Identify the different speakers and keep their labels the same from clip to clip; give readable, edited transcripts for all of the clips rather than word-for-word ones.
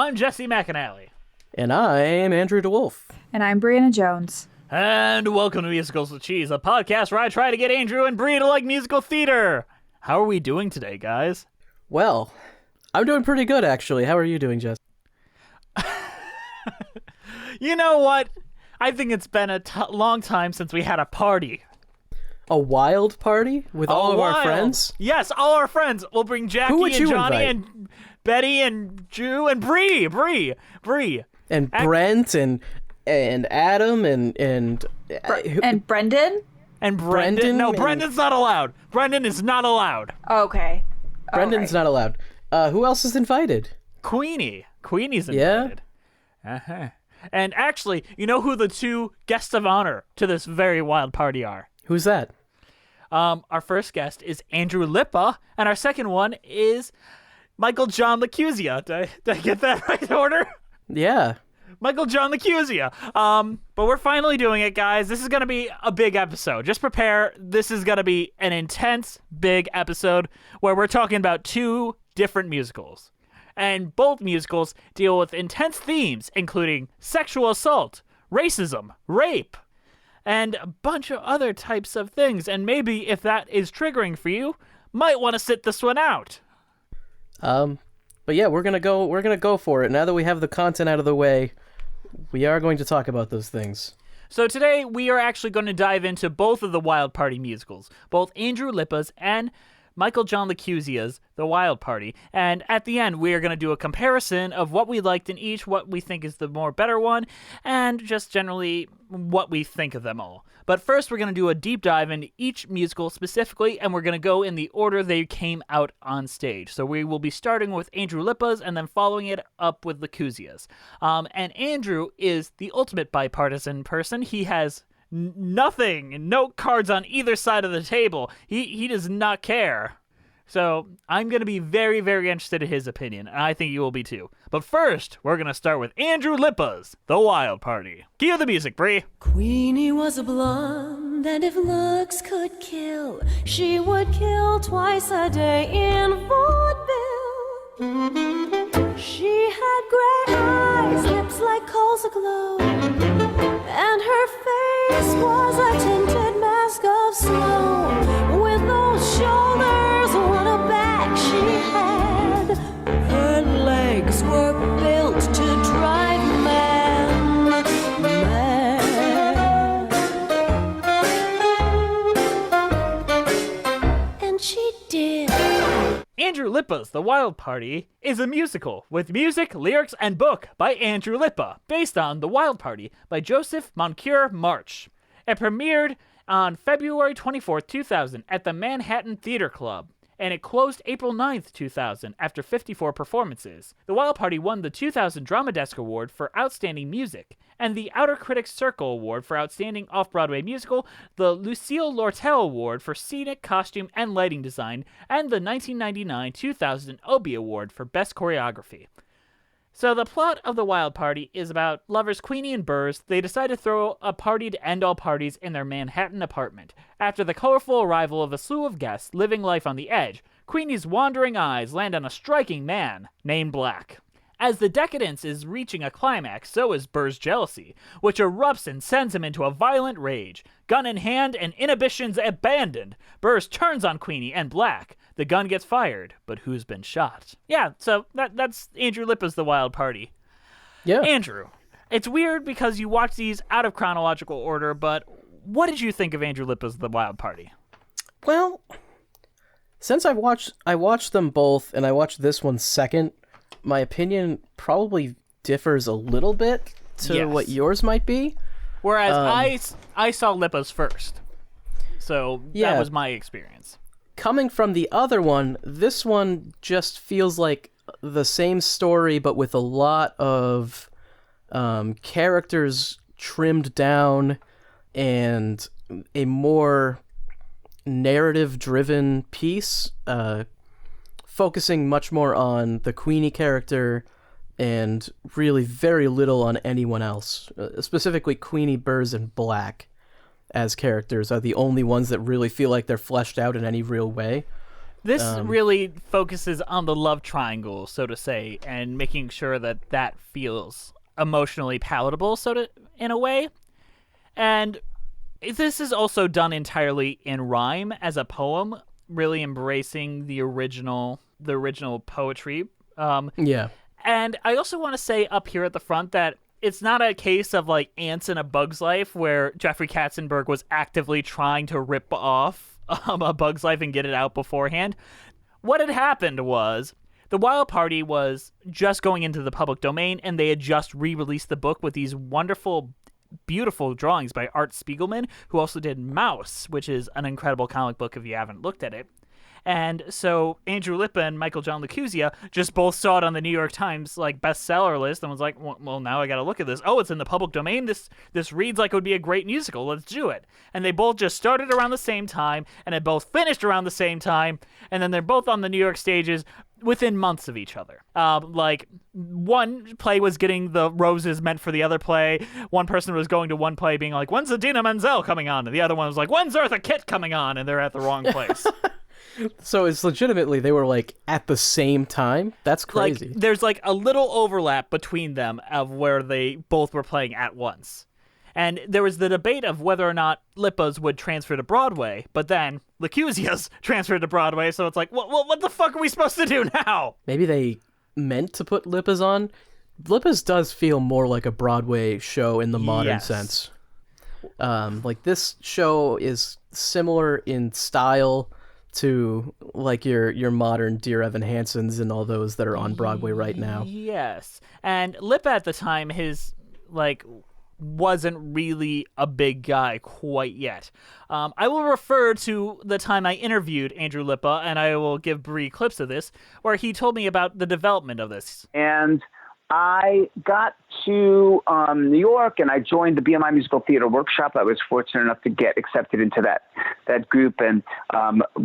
Speaker 1: I'm Jesse McAnally.
Speaker 2: And I'm Andrew DeWolf.
Speaker 3: And I'm Brianna Jones.
Speaker 1: And welcome to Musicals with Cheese, a podcast where I try to get Andrew and Brie to like musical theater. How are we doing today, guys?
Speaker 2: Well, I'm doing pretty good, actually. How are you doing, Jess?
Speaker 1: You know what? I think it's been a long time since we had a party.
Speaker 2: A wild party with all of our friends?
Speaker 1: Yes, all our friends. We'll bring Jackie and Johnny and Betty and Drew and Bree.
Speaker 2: And Brent and Adam and
Speaker 3: Brendan?
Speaker 1: And Brendan? No, Brendan's not allowed. Brendan is not allowed.
Speaker 3: Okay.
Speaker 2: Brendan's not allowed. Who else is invited?
Speaker 1: Queenie. Queenie's invited. Yeah? Uh-huh. And actually, you know who the two guests of honor to this very wild party are?
Speaker 2: Who's that?
Speaker 1: Our first guest is Andrew Lippa, and our second one is Michael John LaChiusa. Did I get that right order?
Speaker 2: Yeah.
Speaker 1: Michael John LaChiusa. But we're finally doing it, guys. This is going to be a big episode. Just prepare. This is going to be an intense, big episode where we're talking about two different musicals. And both musicals deal with intense themes, including sexual assault, racism, rape, and a bunch of other types of things. And maybe if that is triggering for you, might want to sit this one out.
Speaker 2: But yeah, we're gonna go for it. Now that we have the content out of the way, we are going to talk about those things.
Speaker 1: So today we are actually going to dive into both of the Wild Party musicals, both Andrew Lippa's and Michael John LaChiusa's The Wild Party. And at the end, we are going to do a comparison of what we liked in each, what we think is the more better one, and just generally what we think of them all. But first, we're going to do a deep dive into each musical specifically, and we're going to go in the order they came out on stage. So we will be starting with Andrew Lippa's and then following it up with LaChiusa's. And Andrew is the ultimate bipartisan person. He has nothing, no cards on either side of the table. He does not care. So I'm going to be very, very interested in his opinion, and I think you will be too. But first, we're going to start with Andrew Lippa's The Wild Party. Cue the music, Bree.
Speaker 4: Queenie was a blonde, and if looks could kill, she would kill twice a day in vaudeville. She had gray eyes, lips like coals aglow, and her face was a tinted mask of snow. With those shoulders, what a back she had. Her legs were built to drive men mad. And she did.
Speaker 1: Andrew Lippa's The Wild Party is a musical with music, lyrics, and book by Andrew Lippa, based on The Wild Party by Joseph Moncure March. It premiered on February 24, 2000 at the Manhattan Theater Club, and it closed April 9th, 2000 after 54 performances. The Wild Party won the 2000 Drama Desk Award for Outstanding Music, and the Outer Critics Circle Award for Outstanding Off-Broadway Musical, the Lucille Lortel Award for Scenic, Costume, and Lighting Design, and the 1999-2000 Obie Award for Best Choreography. So the plot of The Wild Party is about lovers Queenie and Burrs. They decide to throw a party to end all parties in their Manhattan apartment. After the colorful arrival of a slew of guests living life on the edge, Queenie's wandering eyes land on a striking man named Black. As the decadence is reaching a climax, so is Burr's jealousy, which erupts and sends him into a violent rage. Gun in hand and inhibitions abandoned, Burrs turns on Queenie and Black. The gun gets fired, but who's been shot? Yeah, so that's Andrew Lippa's The Wild Party.
Speaker 2: Yeah.
Speaker 1: Andrew, it's weird because you watch these out of chronological order, but what did you think of Andrew Lippa's The Wild Party?
Speaker 2: Well, since I watched them both, and I watched this one second, my opinion probably differs a little bit to what yours might be.
Speaker 1: Whereas I saw Lippa's first, so that was my experience.
Speaker 2: Coming from the other one, this one just feels like the same story, but with a lot of characters trimmed down and a more narrative-driven piece, focusing much more on the Queenie character and really very little on anyone else. Specifically, Queenie, Burrs, and Black as characters are the only ones that really feel like they're fleshed out in any real way.
Speaker 1: This really focuses on the love triangle, so to say, and making sure that that feels emotionally palatable, in a way. And this is also done entirely in rhyme as a poem, really embracing the original poetry.
Speaker 2: Yeah.
Speaker 1: And I also want to say up here at the front that it's not a case of like Ants in a Bug's Life where Jeffrey Katzenberg was actively trying to rip off A Bug's Life and get it out beforehand. What had happened was the Wild Party was just going into the public domain, and they had just re-released the book with these wonderful, beautiful drawings by Art Spiegelman, who also did Mouse, which is an incredible comic book if you haven't looked at it. And so Andrew Lippa and Michael John LaChiusa just both saw it on the New York Times like bestseller list and was like, well, now I got to look at this. Oh, it's in the public domain. This reads like it would be a great musical. Let's do it. And they both just started around the same time, and they both finished around the same time, and then they're both on the New York stages within months of each other. Like, one play was getting the roses meant for the other play. One person was going to one play being like, when's Idina Menzel coming on? And the other one was like, when's Eartha Kitt coming on? And they're at the wrong place.
Speaker 2: So it's legitimately they were like at the same time? That's crazy.
Speaker 1: Like, there's like a little overlap between them of where they both were playing at once. And there was the debate of whether or not Lippa's would transfer to Broadway, but then LaChiusa's transferred to Broadway, so it's like, what the fuck are we supposed to do now?
Speaker 2: Maybe they meant to put Lippa's on. Lippa's does feel more like a Broadway show in the modern sense. Like, this show is similar in style to like your modern Dear Evan Hansen's and all those that are on Broadway right now.
Speaker 1: Yes. And Lippa at the time, his like wasn't really a big guy quite yet. I will refer to the time I interviewed Andrew Lippa, and I will give Bree clips of this, where he told me about the development of this.
Speaker 3: And I got to New York, and I joined the BMI Musical Theater Workshop. I was fortunate enough to get accepted into that group, and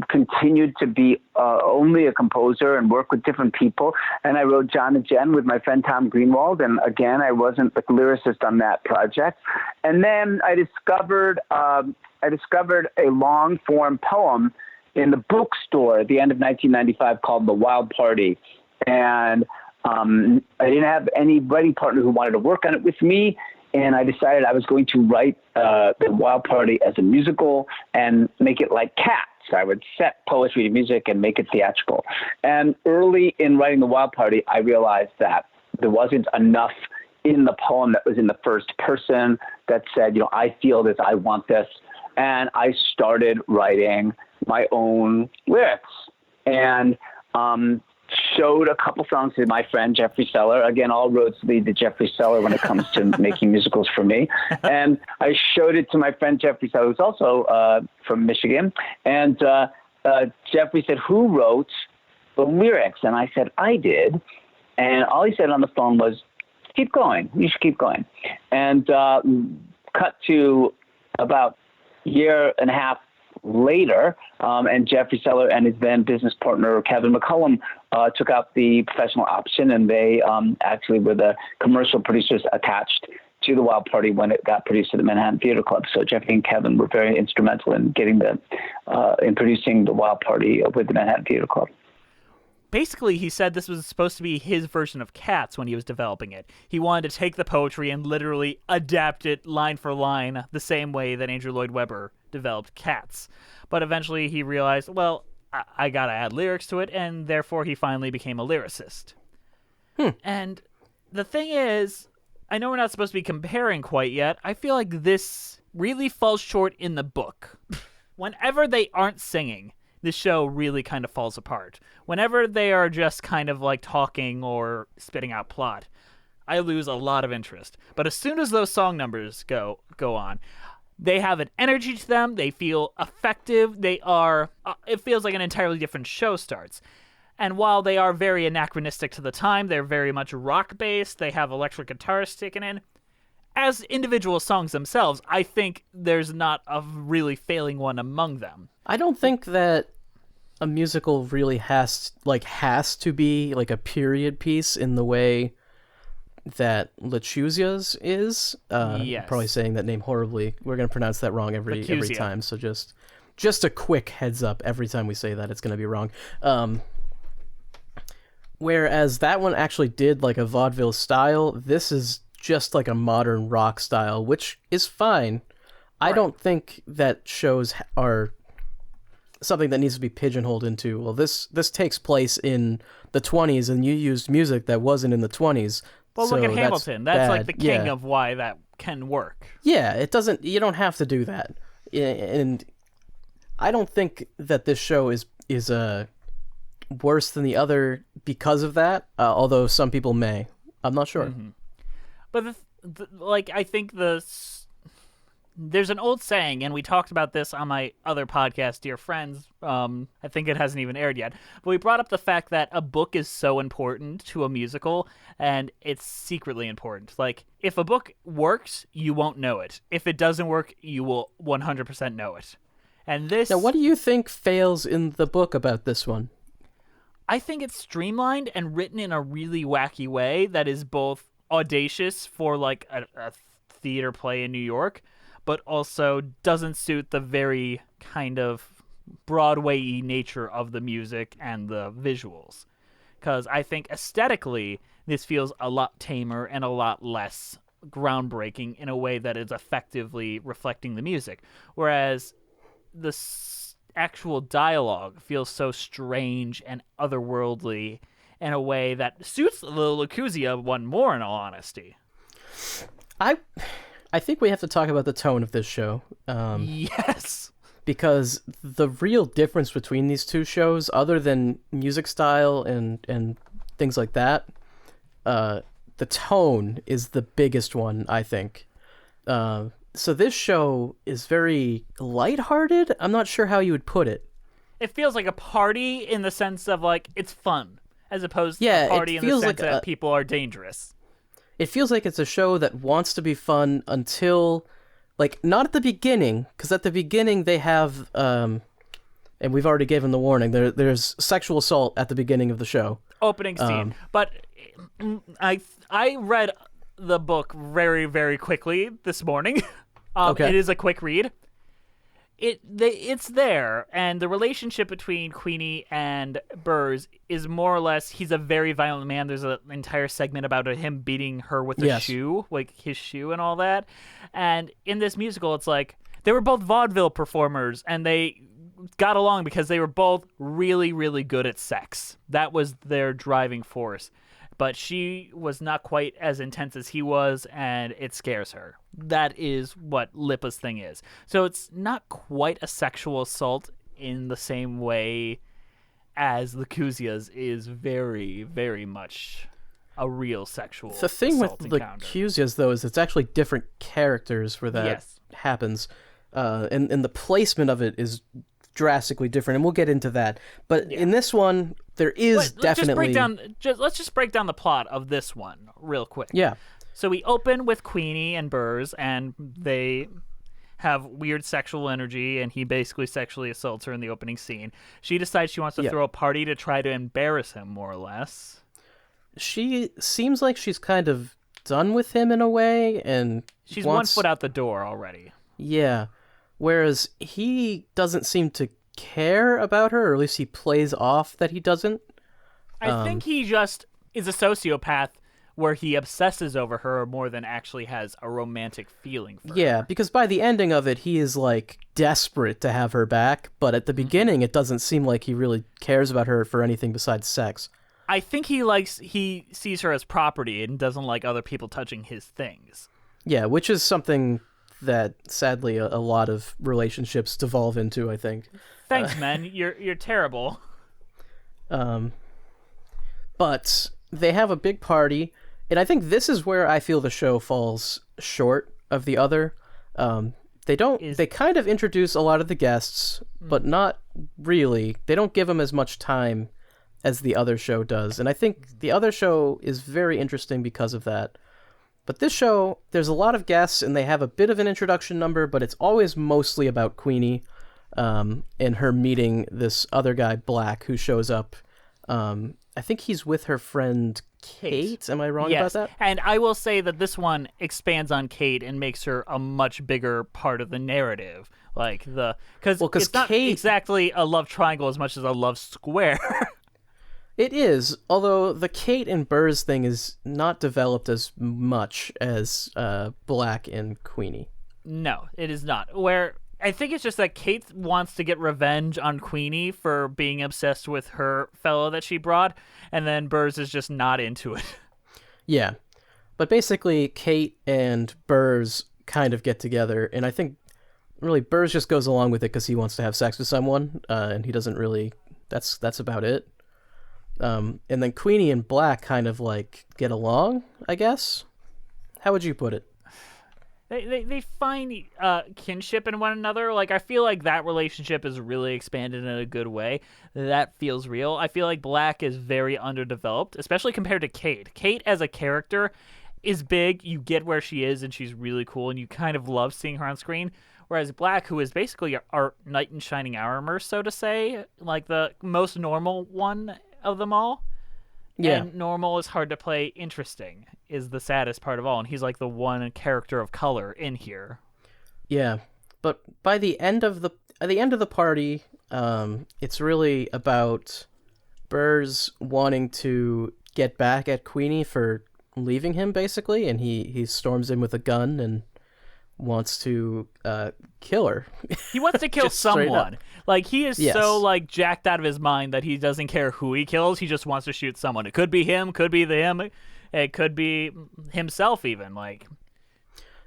Speaker 3: continued to be only a composer and work with different people. And I wrote John and Jen with my friend Tom Greenwald, and again, I wasn't a lyricist on that project. And then I discovered a long-form poem in the bookstore at the end of 1995 called The Wild Party, and I didn't have any writing partner who wanted to work on it with me, and I decided I was going to write The Wild Party as a musical and make it like Cats. I would set poetry to music and make it theatrical. And early in writing The Wild Party, I realized that there wasn't enough in the poem that was in the first person that said, I feel this, I want this. And I started writing my own lyrics. And showed a couple songs to my friend Jeffrey Seller. Again, all roads lead to Jeffrey Seller when it comes to making musicals for me. And I showed it to my friend Jeffrey Seller, who's also from Michigan. And Jeffrey said, "Who wrote the lyrics?" And I said, "I did." And all he said on the phone was, "Keep going. You should keep going." And cut to about a year and a half later, and Jeffrey Seller and his then business partner Kevin McCullum took out the professional option, and they actually were the commercial producers attached to The Wild Party when it got produced at the Manhattan Theater Club. So Jeffrey and Kevin were very instrumental in getting in producing The Wild Party with the Manhattan Theater Club.
Speaker 1: Basically, he said this was supposed to be his version of Cats when he was developing it. He wanted to take the poetry and literally adapt it line for line the same way that Andrew Lloyd Webber developed Cats. But eventually he realized, well, I gotta add lyrics to it, and therefore he finally became a lyricist. And the thing is, I know we're not supposed to be comparing quite yet. I feel like this really falls short in the book. Whenever they aren't singing, the show really kind of falls apart. Whenever they are just kind of like talking or spitting out plot, I lose a lot of interest. But as soon as those song numbers go on, they have an energy to them. They feel effective. They are. It feels like an entirely different show starts. And while they are very anachronistic to the time, they're very much rock-based. They have electric guitars sticking in. As individual songs themselves, I think there's not a really failing one among them.
Speaker 2: I don't think that a musical really has to be like a period piece in the way that LaChiusa's is.
Speaker 1: Yes.
Speaker 2: Probably saying that name horribly. We're going to pronounce that wrong every
Speaker 1: LaChiusa.
Speaker 2: time, so just Just a quick heads up, every time we say that, it's going to be wrong. Whereas that one actually did like a vaudeville style, this is just like a modern rock style, which is fine. I don't think that shows are something that needs to be pigeonholed into, well, this takes place in the 20s and you used music that wasn't in the 20s.
Speaker 1: Well,
Speaker 2: so
Speaker 1: look at Hamilton. That's like the king
Speaker 2: yeah.
Speaker 1: of why that can work.
Speaker 2: Yeah, you don't have to do that. And I don't think that this show is worse than the other because of that, although some people may. I'm not sure.
Speaker 1: Mm-hmm. But I think there's an old saying, and we talked about this on my other podcast, Dear Friends. I think it hasn't even aired yet. But we brought up the fact that a book is so important to a musical, and it's secretly important. Like, if a book works, you won't know it. If it doesn't work, you will 100% know it. And this...
Speaker 2: Now, what do you think fails in the book about this one?
Speaker 1: I think it's streamlined and written in a really wacky way that is both audacious for, like, a theater play in New York, but also doesn't suit the very kind of Broadway-y nature of the music and the visuals. Because I think aesthetically, this feels a lot tamer and a lot less groundbreaking in a way that is effectively reflecting the music. Whereas the actual dialogue feels so strange and otherworldly in a way that suits the LaChiusa one more, in all honesty.
Speaker 2: I think we have to talk about the tone of this show.
Speaker 1: Yes.
Speaker 2: Because the real difference between these two shows, other than music style and things like that, the tone is the biggest one, I think. So this show is very lighthearted. I'm not sure how you would put it.
Speaker 1: It feels like a party in the sense of, like, it's fun, as opposed to a party in the sense that people are dangerous.
Speaker 2: It feels like it's a show that wants to be fun until, like, not at the beginning, because at the beginning they have, and we've already given the warning, there's sexual assault at the beginning of the show.
Speaker 1: Opening scene. But I read the book very, very quickly this morning.
Speaker 2: Okay.
Speaker 1: It is a quick read. It's there, and the relationship between Queenie and Burrs is more or less, he's a very violent man. There's an entire segment about him beating her with a shoe, like his shoe and all that. And in this musical, it's like, they were both vaudeville performers, and they got along because they were both really, really good at sex. That was their driving force. But she was not quite as intense as he was, and it scares her. That is what Lippa's thing is. So it's not quite a sexual assault in the same way as LaChiusa's is very, very much a real sexual assault.
Speaker 2: The thing with
Speaker 1: encounter.
Speaker 2: LaChiusa's, though, is it's actually different characters where that happens. And the placement of it is drastically different, and we'll get into that. But in this one, there is definitely...
Speaker 1: Let's just break down the plot of this one real quick.
Speaker 2: Yeah.
Speaker 1: So we open with Queenie and Burrs, and they have weird sexual energy, and he basically sexually assaults her in the opening scene. She decides she wants to throw a party to try to embarrass him, more or less.
Speaker 2: She seems like she's kind of done with him in a way, and
Speaker 1: she's 1 foot out the door already.
Speaker 2: Yeah. Whereas he doesn't seem to care about her, or at least he plays off that he doesn't.
Speaker 1: I think he just is a sociopath where he obsesses over her more than actually has a romantic feeling for her.
Speaker 2: Yeah, because by the ending of it, he is, like, desperate to have her back, but at the beginning, it doesn't seem like he really cares about her for anything besides sex.
Speaker 1: I think he sees her as property and doesn't like other people touching his things.
Speaker 2: Yeah, which is something that sadly a lot of relationships devolve into, I think.
Speaker 1: Thanks, man. You're terrible.
Speaker 2: But they have a big party, and I think this is where I feel the show falls short of the other. They kind of introduce a lot of the guests, but not really. They don't give them as much time as the other show does, and I think the other show is very interesting because of that. But this show, there's a lot of guests, and they have a bit of an introduction number, but it's always mostly about Queenie and her meeting this other guy, Black, who shows up. I think he's with her friend Kate. Am I wrong
Speaker 1: Yes.
Speaker 2: about that?
Speaker 1: And I will say that this one expands on Kate and makes her a much bigger part of the narrative. Like because it's not
Speaker 2: Kate,
Speaker 1: exactly a love triangle as much as a love square.
Speaker 2: It is, although the Kate and Burrs thing is not developed as much as Black and Queenie.
Speaker 1: No, it is not. Where I think it's just that Kate wants to get revenge on Queenie for being obsessed with her fellow that she brought, and then Burrs is just not into it.
Speaker 2: Yeah, but basically Kate and Burrs kind of get together, and I think really Burrs just goes along with it because he wants to have sex with someone, and he doesn't really. That's about it. And then Queenie and Black kind of like get along, I guess. How would you put it?
Speaker 1: They find kinship in one another. Like, I feel like that relationship is really expanded in a good way. That feels real. I feel like Black is very underdeveloped, especially compared to Kate. Kate as a character is big. You get where she is, and she's really cool, and you kind of love seeing her on screen. Whereas Black, who is basically our knight in shining armor, so to say, like the most normal one of them all.
Speaker 2: Yeah.
Speaker 1: And normal is hard to play. Interesting is the saddest part of all, and he's like the one character of color in here.
Speaker 2: Yeah, but by the end of the party, it's really about Burrs wanting to get back at Queenie for leaving him, basically, and he storms in with a gun and wants to kill her.
Speaker 1: He wants to kill someone. Like, he is so like jacked out of his mind that he doesn't care who he kills. He just wants to shoot someone. It could be him, could be him, it could be himself even. Like,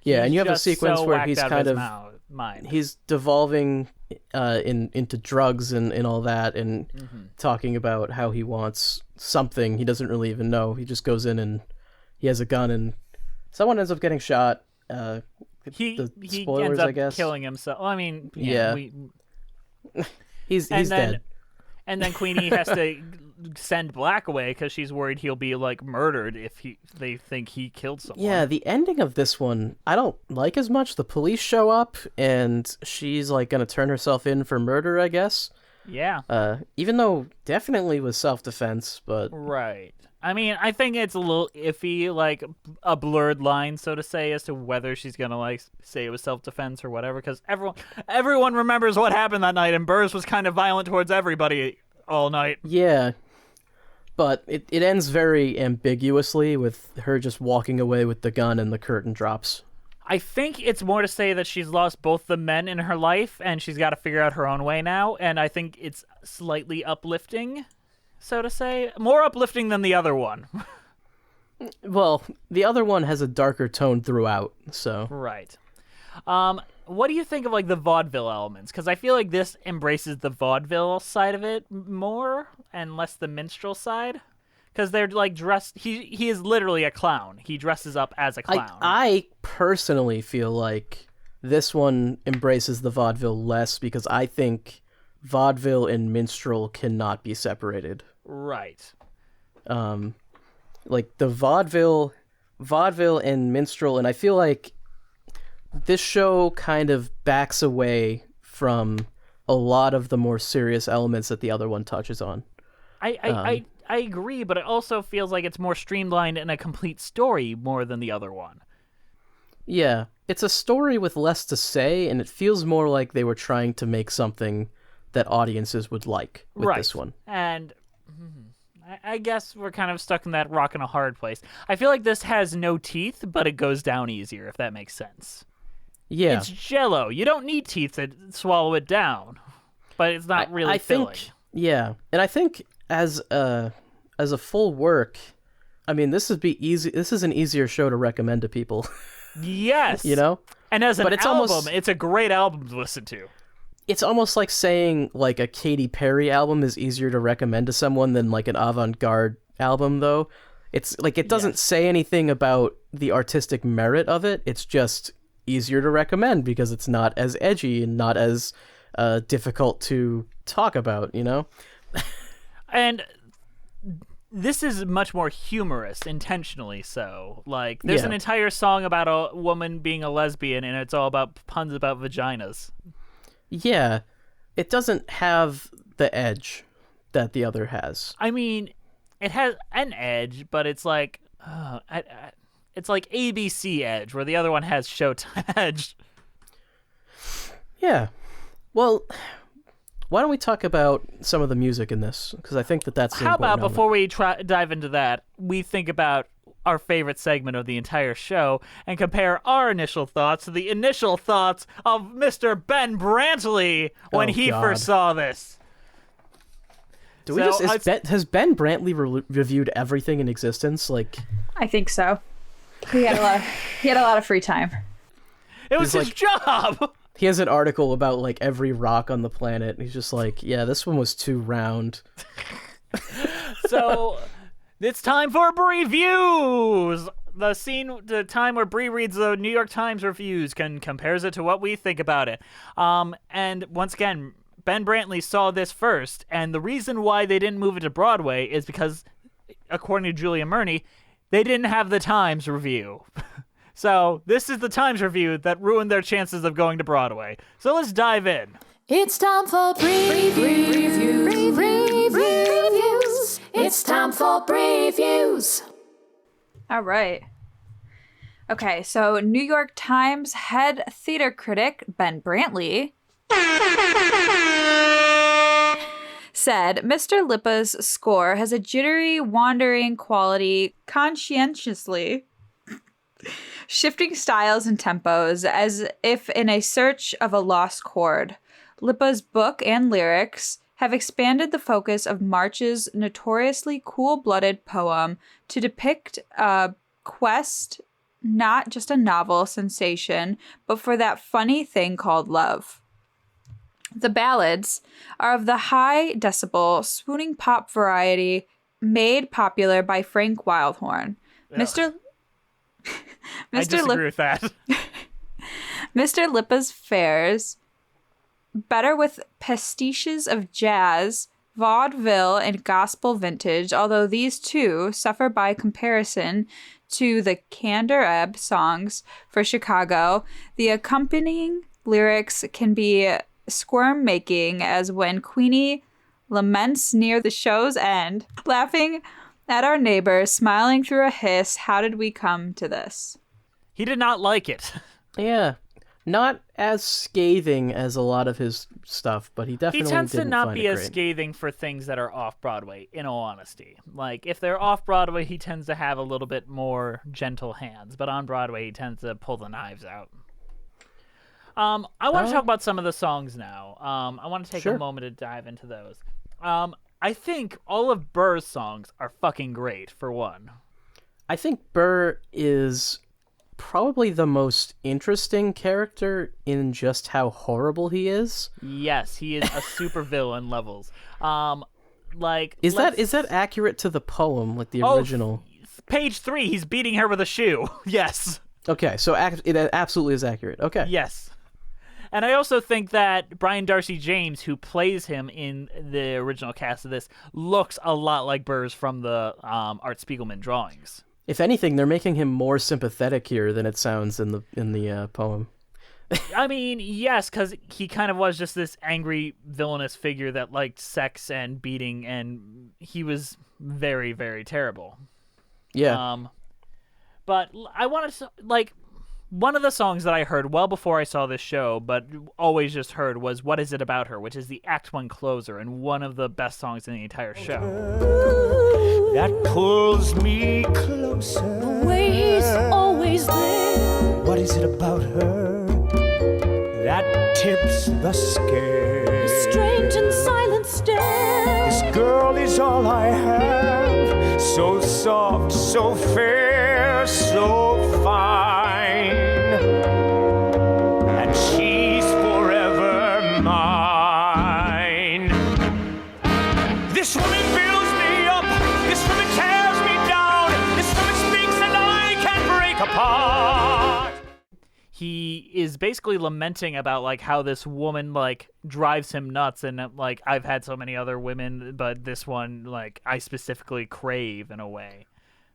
Speaker 2: yeah, and you have a
Speaker 1: just
Speaker 2: sequence
Speaker 1: so
Speaker 2: where
Speaker 1: whacked
Speaker 2: he's
Speaker 1: out
Speaker 2: kind
Speaker 1: his
Speaker 2: of
Speaker 1: mind.
Speaker 2: he's devolving into drugs and all that, and talking about how he wants something he doesn't really even know. He just goes in and he has a gun, and someone ends up getting shot.
Speaker 1: He
Speaker 2: spoilers,
Speaker 1: ends up
Speaker 2: I guess.
Speaker 1: killing himself. Well, I mean,
Speaker 2: Yeah. He's dead.
Speaker 1: And then Queenie has to send Black away because she's worried he'll be like murdered if they think he killed someone.
Speaker 2: Yeah, the ending of this one I don't like as much. The police show up and she's like gonna turn herself in for murder, I guess.
Speaker 1: Yeah.
Speaker 2: Even though definitely was self-defense, but
Speaker 1: Right. I mean, I think it's a little iffy, like a blurred line, so to say, as to whether she's gonna like say it was self-defense or whatever. Because everyone remembers what happened that night, and Burrs was kind of violent towards everybody all night.
Speaker 2: yeah. But it ends very ambiguously with her just walking away with the gun and the curtain drops.
Speaker 1: I think it's more to say that she's lost both the men in her life, and she's got to figure out her own way now. And I think it's slightly uplifting, so to say. More uplifting than the other one.
Speaker 2: Well, the other one has a darker tone throughout, so...
Speaker 1: Right. What do you think of like the vaudeville elements? Because I feel like this embraces the vaudeville side of it more and less the minstrel side. Because they're like dressed. He is literally a clown. He dresses up as a clown.
Speaker 2: I personally feel like this one embraces the vaudeville less because I think vaudeville and minstrel cannot be separated.
Speaker 1: Right.
Speaker 2: Like the vaudeville and minstrel, and I feel like this show kind of backs away from a lot of the more serious elements that the other one touches on.
Speaker 1: I agree, but it also feels like it's more streamlined and a complete story more than the other one.
Speaker 2: Yeah, it's a story with less to say, and it feels more like they were trying to make something that audiences would like with this one.
Speaker 1: And I guess we're kind of stuck in that rock and a hard place. I feel like this has no teeth, but it goes down easier, if that makes sense.
Speaker 2: Yeah.
Speaker 1: It's Jell-O. You don't need teeth to swallow it down, but it's not really filling.
Speaker 2: Yeah, and I think as a full work, I mean, this is an easier show to recommend to people.
Speaker 1: Yes.
Speaker 2: You know?
Speaker 1: And as an album,
Speaker 2: almost,
Speaker 1: it's a great album to listen to.
Speaker 2: It's almost like saying like a Katy Perry album is easier to recommend to someone than like an avant-garde album, though. It's like it doesn't say anything about the artistic merit of it. It's just easier to recommend because it's not as edgy and not as difficult to talk about, you know?
Speaker 1: And this is much more humorous, intentionally so. Like, there's an entire song about a woman being a lesbian, and it's all about puns about vaginas.
Speaker 2: Yeah, it doesn't have the edge that the other has.
Speaker 1: I mean, it has an edge, but it's like it's like ABC edge, where the other one has Showtime edge.
Speaker 2: Yeah. Well, why don't we talk about some of the music in this? Because I think that's the
Speaker 1: How
Speaker 2: important
Speaker 1: about before we dive into that, we think about our favorite segment of the entire show and compare our initial thoughts to the initial thoughts of Mr. Ben Brantley when he first saw this.
Speaker 2: Has Ben Brantley reviewed everything in existence? Like,
Speaker 5: I think so. He had a lot of free time.
Speaker 1: It was his job.
Speaker 2: He has an article about like every rock on the planet. And he's just like, yeah, this one was too round.
Speaker 1: So it's time for reviews. The time where Bree reads the New York Times reviews and compares it to what we think about it. And once again, Ben Brantley saw this first, and the reason why they didn't move it to Broadway is because, according to Julia Murney, they didn't have the Times review. So this is the Times review that ruined their chances of going to Broadway. So let's dive in.
Speaker 4: It's time for previews. It's time for previews.
Speaker 5: All right. Okay, so New York Times head theater critic Ben Brantley said Mr. Lippa's score has a jittery, wandering quality, conscientiously shifting styles and tempos as if in a search of a lost chord. Lippa's book and lyrics have expanded the focus of March's notoriously cool-blooded poem to depict a quest, not just a novel sensation, but for that funny thing called love. The ballads are of the high decibel, swooning pop variety made popular by Frank Wildhorn.
Speaker 1: Ugh. I disagree with that.
Speaker 5: Mr. Lippa's fares better with pastiches of jazz, vaudeville, and gospel vintage, although these two suffer by comparison to the Candor Ebb songs for Chicago. The accompanying lyrics can be squirm-making, as when Queenie laments near the show's end, laughing at our neighbors, smiling through a hiss, how did we come to this?
Speaker 1: He did not like it.
Speaker 2: Yeah. Not as scathing as a lot of his stuff, but he definitely
Speaker 1: tends to
Speaker 2: didn't
Speaker 1: not
Speaker 2: find
Speaker 1: be
Speaker 2: it
Speaker 1: as
Speaker 2: great.
Speaker 1: scathing for things that are off-Broadway, in all honesty. Like, if they're off-Broadway, he tends to have a little bit more gentle hands, but on Broadway, he tends to pull the knives out. I want to talk about some of the songs now. I want to take a moment to dive into those. I think all of Burr's songs are fucking great, for one.
Speaker 2: I think Burr is probably the most interesting character in just how horrible he is.
Speaker 1: Yes, he is a super villain levels.
Speaker 2: Is that accurate to the poem, like the original?
Speaker 1: Page 3, he's beating her with a shoe. Yes.
Speaker 2: Okay, so it absolutely is accurate. Okay.
Speaker 1: Yes. And I also think that Brian Darcy James, who plays him in the original cast of this, looks a lot like Burrs from the Art Spiegelman drawings.
Speaker 2: If anything, they're making him more sympathetic here than it sounds in the poem.
Speaker 1: I mean, yes, because he kind of was just this angry, villainous figure that liked sex and beating, and he was very, very terrible.
Speaker 2: Yeah.
Speaker 1: But I want to, like, one of the songs that I heard well before I saw this show, but always just heard, was What Is It About Her, which is the Act 1 closer and one of the best songs in the entire show.
Speaker 6: That pulls me closer.
Speaker 4: The way he's always there.
Speaker 6: What is it about her that tips the scale?
Speaker 4: His strange and silent stare.
Speaker 6: This girl is all I have. So soft, so fair, so fine. And she's forever mine. This woman builds me up. This woman tears me down. This woman speaks and I can break apart.
Speaker 1: He is basically lamenting about, like, how this woman, like, drives him nuts, and, like, I've had so many other women, but this one, like, I specifically crave in a way.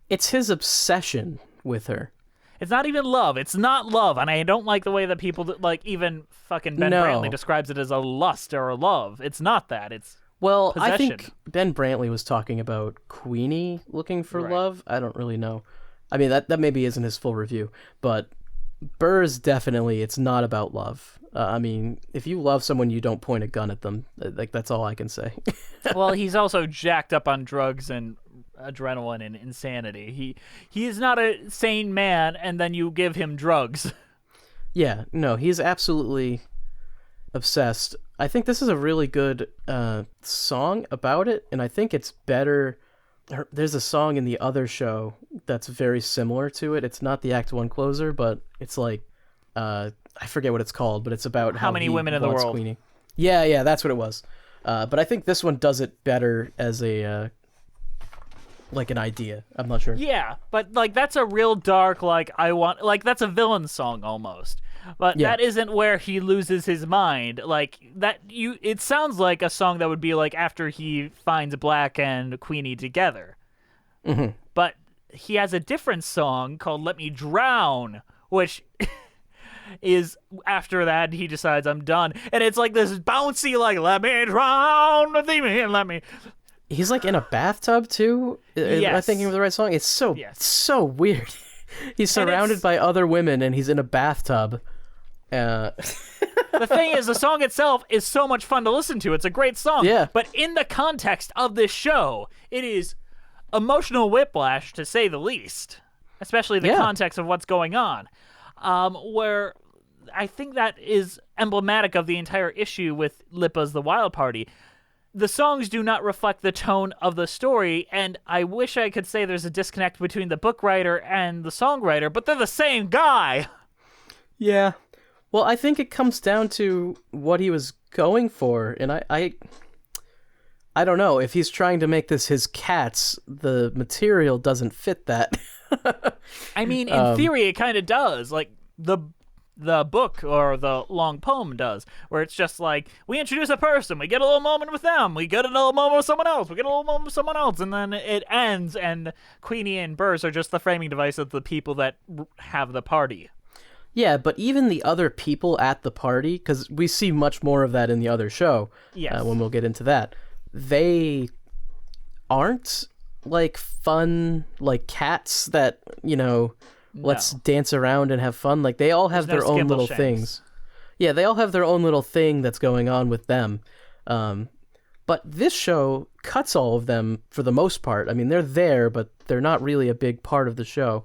Speaker 2: It's his obsession with her.
Speaker 1: It's not even love. It's not love, and I don't like the way that people, like, even fucking Ben Brantley describes it as a lust or a love. It's not that. It's
Speaker 2: Well,
Speaker 1: possession.
Speaker 2: I think Ben Brantley was talking about Queenie looking for
Speaker 1: Right.
Speaker 2: love. I don't really know. I mean, that maybe isn't his full review, but Burr's definitely, it's not about love. I mean, if you love someone, you don't point a gun at them. Like, that's all I can say.
Speaker 1: Well, he's also jacked up on drugs and adrenaline and insanity. He is not a sane man, and then you give him drugs.
Speaker 2: Yeah, no, he's absolutely obsessed. I think this is a really good song about it, and I think it's better. There's a song in the other show that's very similar to it. It's not the Act 1 closer, but it's like, I forget what it's called, but it's about
Speaker 1: How many
Speaker 2: he
Speaker 1: women in the
Speaker 2: wants
Speaker 1: world?
Speaker 2: Queenie. Yeah, that's what it was. But I think this one does it better as a like an idea. I'm not sure.
Speaker 1: Yeah, but like that's a real dark that's a villain song almost. But
Speaker 2: Yeah.
Speaker 1: that isn't where he loses his mind. Like it sounds like a song that would be like after he finds Black and Queenie together.
Speaker 2: Mm-hmm.
Speaker 1: But he has a different song called Let Me Drown, which is after that he decides I'm done. And it's like this bouncy like let me drown, let me.
Speaker 2: He's like in a bathtub too. Am I
Speaker 1: Yes.
Speaker 2: thinking of the right song? It's so
Speaker 1: Yes.
Speaker 2: so weird. He's surrounded by other women and he's in a bathtub.
Speaker 1: The thing is, the song itself is so much fun to listen to. It's a great song.
Speaker 2: Yeah.
Speaker 1: But in the context of this show, it is emotional whiplash, to say the least. Especially the
Speaker 2: Yeah.
Speaker 1: context of what's going on. Where I think that is emblematic of the entire issue with Lippa's The Wild Party. The songs do not reflect the tone of the story, and I wish I could say there's a disconnect between the book writer and the songwriter, but they're the same guy.
Speaker 2: Yeah. Well, I think it comes down to what he was going for, and I don't know if he's trying to make this his Cats. The material doesn't fit that.
Speaker 1: I mean, in theory, it kind of does. Like the book or the long poem does, where it's just like we introduce a person, we get a little moment with them, we get a little moment with someone else, we get a little moment with someone else, and then it ends. And Queenie and Burrs are just the framing device of the people that have the party.
Speaker 2: Yeah, but even the other people at the party, because we see much more of that in the other show.
Speaker 1: Yes.
Speaker 2: When we'll get into that, they aren't like fun like cats that let's dance around and have fun. Like they all have
Speaker 1: There's
Speaker 2: their
Speaker 1: no
Speaker 2: own little
Speaker 1: Skimbleshanks.
Speaker 2: things. Yeah, they all have their own little thing that's going on with them. But this show cuts all of them for the most part. I mean, they're there, but they're not really a big part of the show.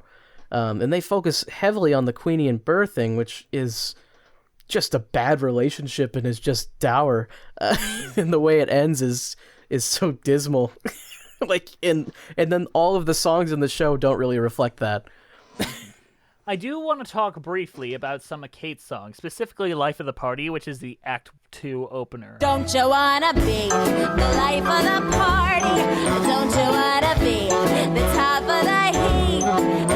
Speaker 2: And they focus heavily on the Queenie and Burr thing, which is just a bad relationship and is just dour. And the way it ends is so dismal. And then all of the songs in the show don't really reflect that.
Speaker 1: I do want to talk briefly about some of Kate's songs, specifically Life of the Party, which is the Act 2 opener.
Speaker 4: Don't you wanna be the life of the party? Don't you wanna be the top of the heap?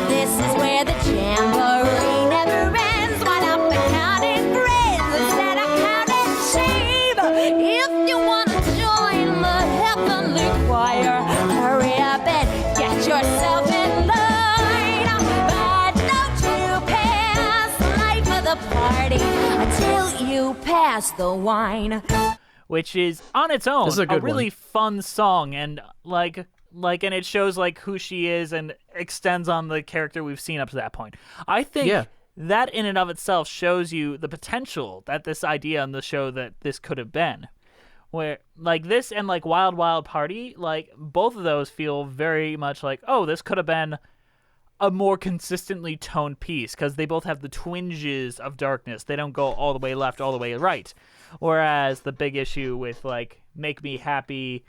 Speaker 4: This is where the jamboree never ends. Wind up and counting friends instead of counting sheep. If you wanna join the heavenly choir, hurry up and get yourself in line. But don't you pass the life of the party until you pass the wine.
Speaker 1: Which is on its own
Speaker 2: This is a good
Speaker 1: really
Speaker 2: one.
Speaker 1: fun song, and and it shows like who she is and extends on the character we've seen up to that point. I think
Speaker 2: Yeah.
Speaker 1: that in and of itself shows you the potential that this idea on the show that this could have been. Where like this and like Wild Wild Party, like both of those feel very much like, oh, this could have been a more consistently toned piece, because they both have the twinges of darkness. They don't go all the way left, all the way right. Whereas the big issue with like Make Me Happy,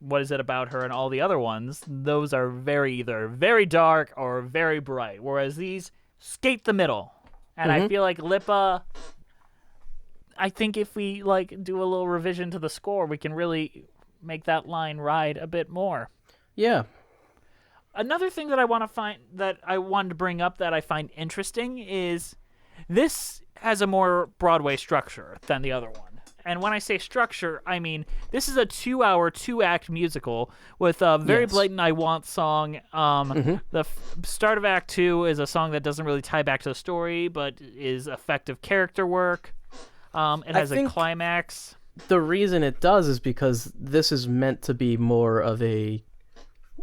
Speaker 1: What Is It About Her, and all the other ones, those are either very dark or very bright. Whereas these skate the middle. And I feel like Lippa, I think if we like do a little revision to the score, we can really make that line ride a bit more.
Speaker 2: Yeah.
Speaker 1: Another thing that I wanted to bring up that I find interesting is this has a more Broadway structure than the other one. And when I say structure, I mean this is a 2-hour, 2-act musical with a very
Speaker 2: Yes.
Speaker 1: blatant "I Want" song. The start of Act 2 is a song that doesn't really tie back to the story, but is effective character work. It has a
Speaker 2: think-
Speaker 1: climax.
Speaker 2: the reason it does is because this is meant to be more of a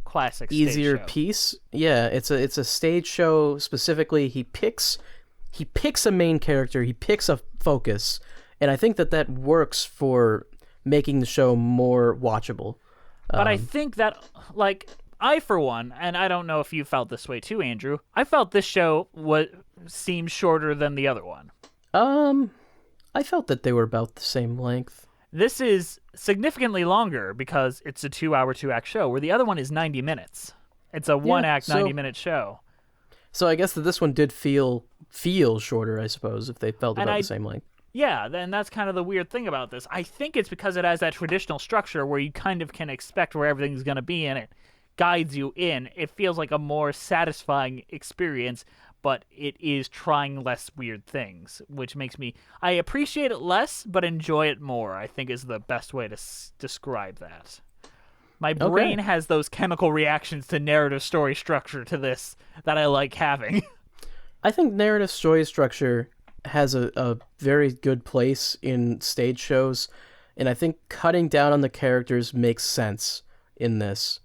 Speaker 1: classic
Speaker 2: easier
Speaker 1: stage show.
Speaker 2: piece. Yeah, it's a stage show specifically. He picks a main character, he picks a focus, and I think that works for making the show more watchable.
Speaker 1: But I think that, like, I, for one, and I don't know if you felt this way too, Andrew, I felt this show seemed shorter than the other one.
Speaker 2: I felt that they were about the same length.
Speaker 1: This is significantly longer because it's a 2-hour, 2-act show, where the other one is 90 minutes. It's a 1-act, 90-minute show.
Speaker 2: So I guess that this one did feel shorter, I suppose, if they felt about the same length.
Speaker 1: Yeah, and that's kind of the weird thing about this. I think it's because it has that traditional structure where you kind of can expect where everything's going to be, and it guides you in. It feels like a more satisfying experience, but it is trying less weird things, which makes me... I appreciate it less, but enjoy it more, I think is the best way to describe that. My brain has those chemical reactions to narrative story structure to this that I like having.
Speaker 2: I think narrative story structure has a very good place in stage shows, and I think cutting down on the characters makes sense in this.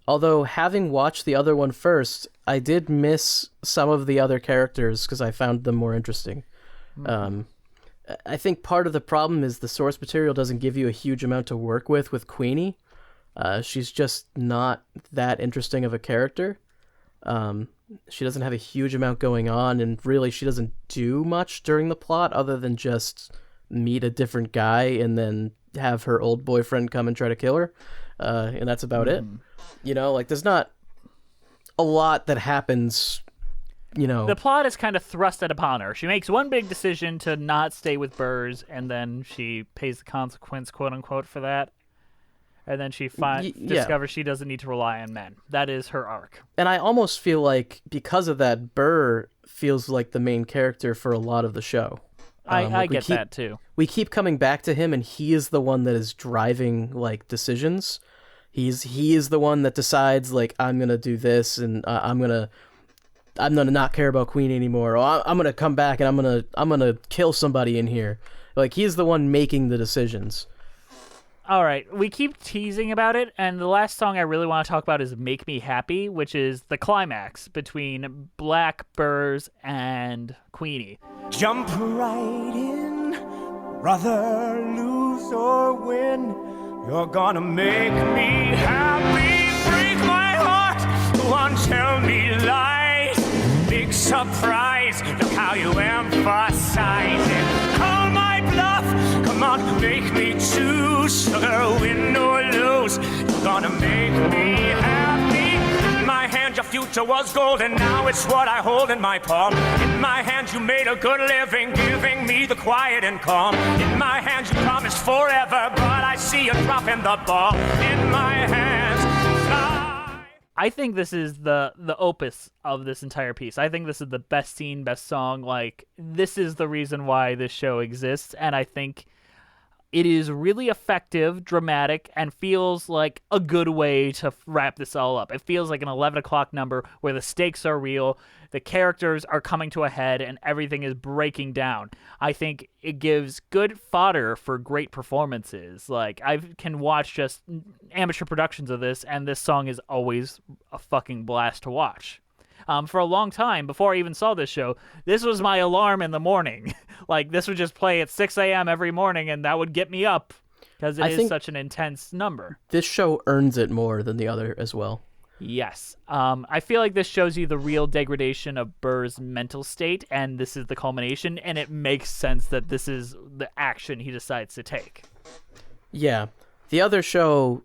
Speaker 2: Although, having watched the other one first, I did miss some of the other characters because I found them more interesting. I think part of the problem is the source material doesn't give you a huge amount to work with Queenie. She's just not that interesting of a character. She doesn't have a huge amount going on, and really she doesn't do much during the plot other than just meet a different guy and then have her old boyfriend come and try to kill her. And that's about it. You know, like, there's not a lot that happens, you know.
Speaker 1: The plot is kind of thrusted upon her. She makes one big decision to not stay with Burrs, and then she pays the consequence, quote-unquote, for that. And then she discovers she doesn't need to rely on men. That is her arc.
Speaker 2: And I almost feel like, because of that, Burr feels like the main character for a lot of the show.
Speaker 1: I get that, too.
Speaker 2: We keep coming back to him, and he is the one that is driving, like, decisions. He is the one that decides, like, I'm gonna do this, and I'm gonna not care about Queen anymore. Or I'm gonna come back and I'm gonna kill somebody in here. Like, he's the one making the decisions.
Speaker 1: All right, we keep teasing about it, and the last song I really want to talk about is "Make Me Happy," which is the climax between Black, Burrs, and Queenie.
Speaker 6: Jump right in, rather lose or win. You're gonna make me happy, break my heart. Go on, tell me lies. Big surprise, look how you emphasize it. Call my bluff, come on, make me choose. Sugar, win or lose. You're gonna make me happy. In my hand, your future was golden. Now it's what I hold in my palm. In my hand, you made a good living, giving me the quiet and calm. In my hand, you promised forever, but I see you dropping the ball. In my hands,
Speaker 1: I think this is the opus of this entire piece. I think this is the best scene, best song. Like, this is the reason why this show exists, and I think it is really effective, dramatic, and feels like a good way to wrap this all up. It feels like an 11 o'clock number where the stakes are real, the characters are coming to a head, and everything is breaking down. I think it gives good fodder for great performances. Like, I can watch just amateur productions of this, and this song is always a fucking blast to watch. For a long time, before I even saw this show, this was my alarm in the morning. Like, this would just play at 6 a.m. every morning, and that would get me up, because it is such an intense number.
Speaker 2: This show earns it more than the other as well.
Speaker 1: Yes. I feel like this shows you the real degradation of Burr's mental state, and this is the culmination, and it makes sense that this is the action he decides to take.
Speaker 2: Yeah. The other show,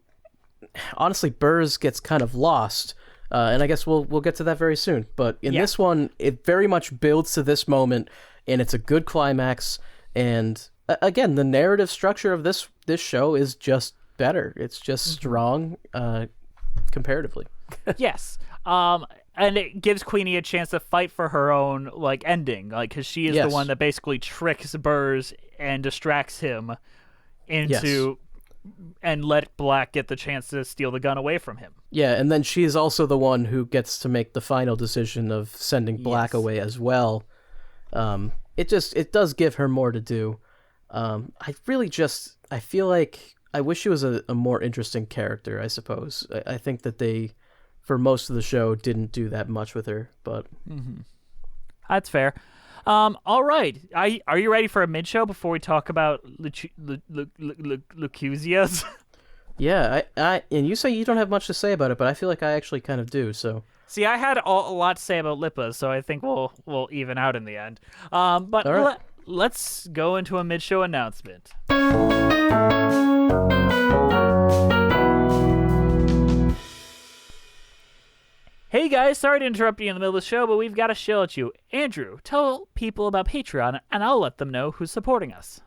Speaker 2: honestly, Burr's gets kind of lost. And I guess we'll get to that very soon. But in this one, it very much builds to this moment, and it's a good climax. And again, the narrative structure of this show is just better. It's just strong, comparatively.
Speaker 1: Yes. And it gives Queenie a chance to fight for her own, like, ending, like, because she is the one that basically tricks Burrs and distracts him into and let Black get the chance to steal the gun away from him.
Speaker 2: Yeah, and then she's also the one who gets to make the final decision of sending Black away as well. It does give her more to do. I feel like I wish she was a more interesting character, I suppose. I think that they, for most of the show, didn't do that much with her, but...
Speaker 1: That's fair. All right. Are you ready for a mid-show before we talk about LaChiusa's?
Speaker 2: Yeah, and you say you don't have much to say about it, but I feel like I actually kind of do, so...
Speaker 1: See, I had a lot to say about Lippa, so I think we'll even out in the end. But
Speaker 2: All right.
Speaker 1: let's go into a mid-show announcement. Hey guys, sorry to interrupt you in the middle of the show, but we've got a show at you. Andrew, tell people about Patreon, and I'll let them know who's supporting us.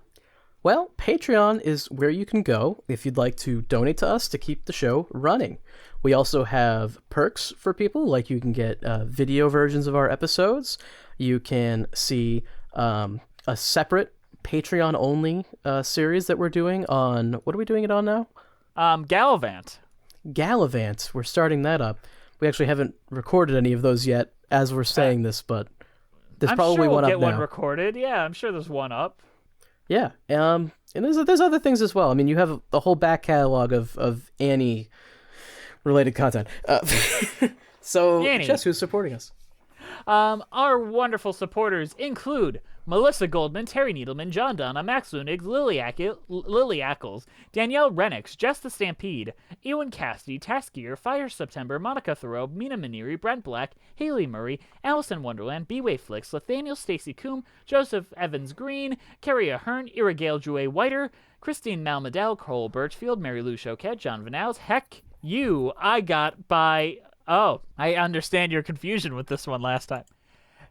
Speaker 2: Well, Patreon is where you can go if you'd like to donate to us to keep the show running. We also have perks for people, like you can get video versions of our episodes. You can see a separate Patreon-only series that we're doing on... What are we doing it on now?
Speaker 1: Gallivant.
Speaker 2: Gallivant. We're starting that up. We actually haven't recorded any of those yet as we're saying this, but there's probably one up now.
Speaker 1: I'm sure we'll get one recorded. Yeah, I'm sure there's one up.
Speaker 2: Yeah, and there's other things as well. I mean, you have the whole back catalog of Annie-related content. So,
Speaker 1: Annie.
Speaker 2: Jess, who's supporting us?
Speaker 1: Our wonderful supporters include Melissa Goldman, Terry Needleman, John Donna, Max Lunig, Lily Ackles, Danielle Renix, Jess the Stampede, Ewan Cassidy, Taskier, Fire September, Monica Thoreau, Mina Maniri, Brent Black, Haley Murray, Allison Wonderland, B-Way Flicks, Nathaniel Stacy Coombe, Joseph Evans Green, Carrie Ahern, Irigale Jouet Whiter, Christine Malmedel, Cole Birchfield, Mary Lou Choquette, John Vanals, Heck You, I got by... Oh, I understand your confusion with this one last time.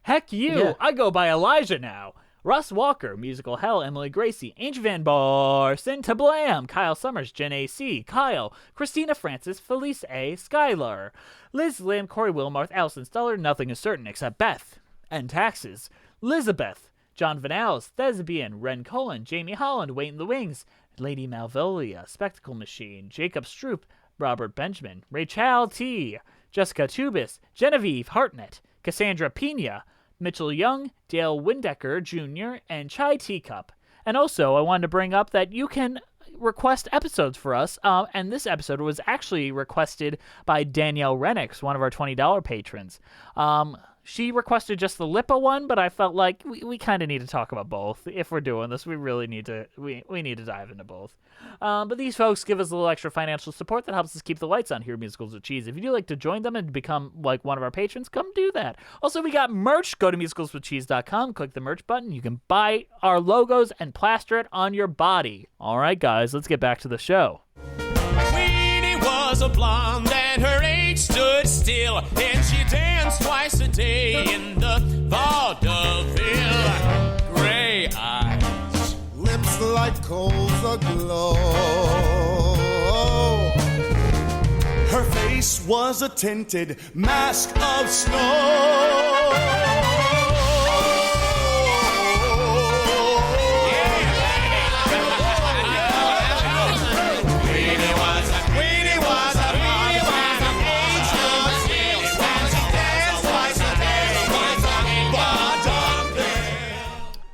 Speaker 1: Heck You,
Speaker 2: Yeah.
Speaker 1: I go by Elijah now. Russ Walker, Musical Hell, Emily Gracie, Angel Van Barson, Tablam, Kyle Summers, Jen A.C., Kyle, Christina Francis, Felice A., Skylar, Liz Lim, Corey Wilmarth, Allison Stuller, Nothing is Certain Except Beth, and Taxes, Elizabeth, John Vanals, Thespian, Ren Cullen, Jamie Holland, Wait in the Wings, Lady Malvolia, Spectacle Machine, Jacob Stroop, Robert Benjamin, Rachel T., Jessica Tubis, Genevieve Hartnett, Cassandra Pina, Mitchell Young, Dale Windecker Jr., and Chai Teacup. And also, I wanted to bring up that you can request episodes for us, and this episode was actually requested by Danielle Renix, one of our $20 patrons. She requested just the Lippa one, but I felt like we kind of need to talk about both. If we're doing this, we really need to we need to dive into both. But these folks give us a little extra financial support that helps us keep the lights on here at Musicals with Cheese. If you'd like to join them and become like one of our patrons, come do that. Also, we got merch. Go to musicalswithcheese.com, click the merch button. You can buy our logos and plaster it on your body. All right, guys, let's get back to the show.
Speaker 6: Queenie was a blonde and her age stood still, and she danced twice a day in the vaudeville. Gray eyes,
Speaker 7: lips like coals aglow. Her face was a tinted mask of snow.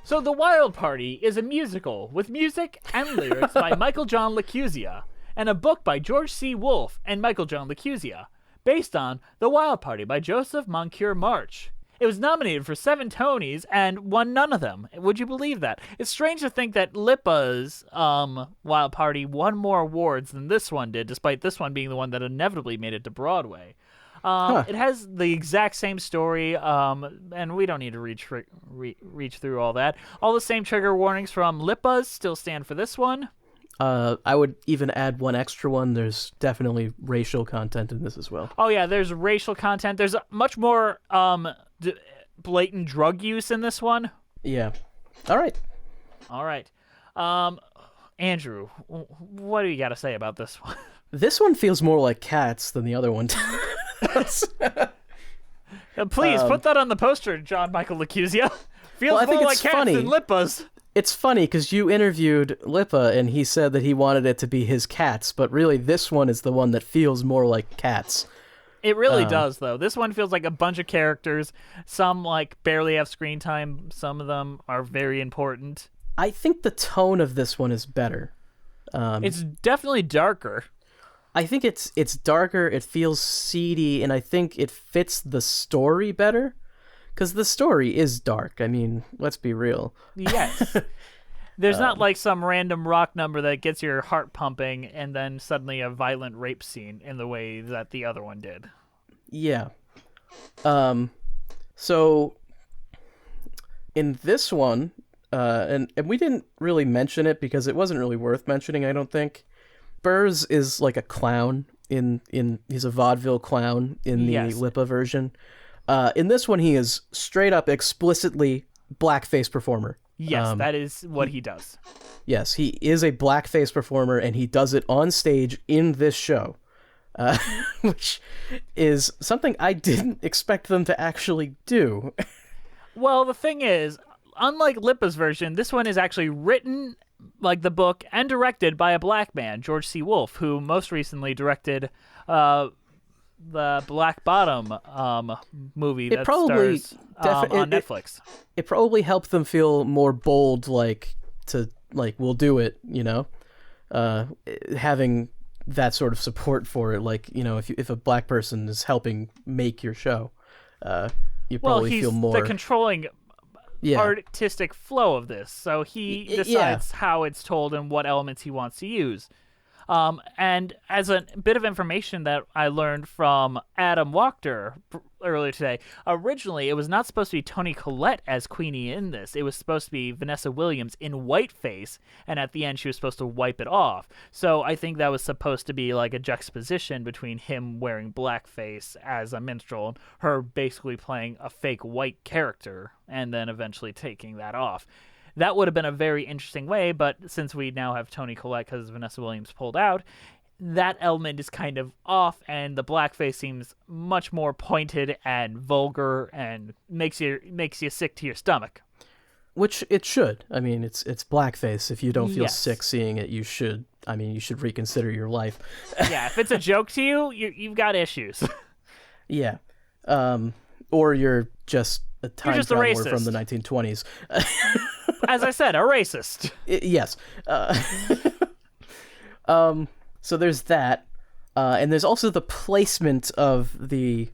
Speaker 1: So The Wild Party is a musical with music and lyrics by Michael John LaChiusa and a book by George C. Wolfe and Michael John LaChiusa, based on The Wild Party by Joseph Moncure March. It was nominated for 7 Tonys and won none of them. Would you believe that? It's strange to think that Lippa's Wild Party won more awards than this one did, despite this one being the one that inevitably made it to Broadway. It has the exact same story, and we don't need to reach through all that. All the same trigger warnings from Lippa's still stand for this one.
Speaker 2: I would even add one extra one. There's definitely racial content in this as well.
Speaker 1: Oh yeah, there's racial content. There's much more blatant drug use in this one.
Speaker 2: Yeah. All right.
Speaker 1: Andrew, what do you got to say about this one?
Speaker 2: This one feels more like Cats than the other one.
Speaker 1: Please put that on the poster, John Michael LaChiusa. Feels
Speaker 2: Well, I think
Speaker 1: more
Speaker 2: it's
Speaker 1: like Cats
Speaker 2: funny.
Speaker 1: than Lippa's.
Speaker 2: It's funny because you interviewed Lippa and he said that he wanted it to be his Cats, but really this one is the one that feels more like Cats.
Speaker 1: It really does, though. This one feels like a bunch of characters. Some like barely have screen time. Some of them are very important.
Speaker 2: I think the tone of this one is better.
Speaker 1: It's definitely darker.
Speaker 2: I think it's darker, it feels seedy, and I think it fits the story better. Because the story is dark. I mean, let's be real.
Speaker 1: Yes. There's not like some random rock number that gets your heart pumping and then suddenly a violent rape scene in the way that the other one did.
Speaker 2: Yeah. So in this one, and we didn't really mention it because it wasn't really worth mentioning, I don't think. Burrs is like a clown he's a vaudeville clown in the Lippa version. In this one, he is straight up explicitly blackface performer.
Speaker 1: Yes, that is what he does.
Speaker 2: Yes, he is a blackface performer, and he does it on stage in this show, which is something I didn't expect them to actually do.
Speaker 1: Well, the thing is, unlike Lippa's version, this one is actually written like the book and directed by a black man, George C. Wolfe, who most recently directed the Black Bottom movie that stars on Netflix.
Speaker 2: It probably helped them feel more bold, we'll do it, having that sort of support for it. Like, if a black person is helping make your show, you probably feel more...
Speaker 1: the controlling artistic flow of this, so he decides how it's told and what elements he wants to use. And as a bit of information that I learned from Adam Wachter earlier today, originally it was not supposed to be Toni Collette as Queenie in this. It was supposed to be Vanessa Williams in whiteface, and at the end she was supposed to wipe it off. So I think that was supposed to be like a juxtaposition between him wearing blackface as a minstrel and her basically playing a fake white character and then eventually taking that off. That would have been a very interesting way, but since we now have Toni Collette because Vanessa Williams pulled out, that element is kind of off, and the blackface seems much more pointed and vulgar and makes you sick to your stomach.
Speaker 2: Which it should. I mean, it's blackface. If you don't feel sick seeing it, you should reconsider your life.
Speaker 1: Yeah, if it's a joke to you, you've got issues.
Speaker 2: Yeah. Or you're just a time traveler from the 1920s.
Speaker 1: As I said, a racist.
Speaker 2: Yes. So there's that. And there's also the placement of the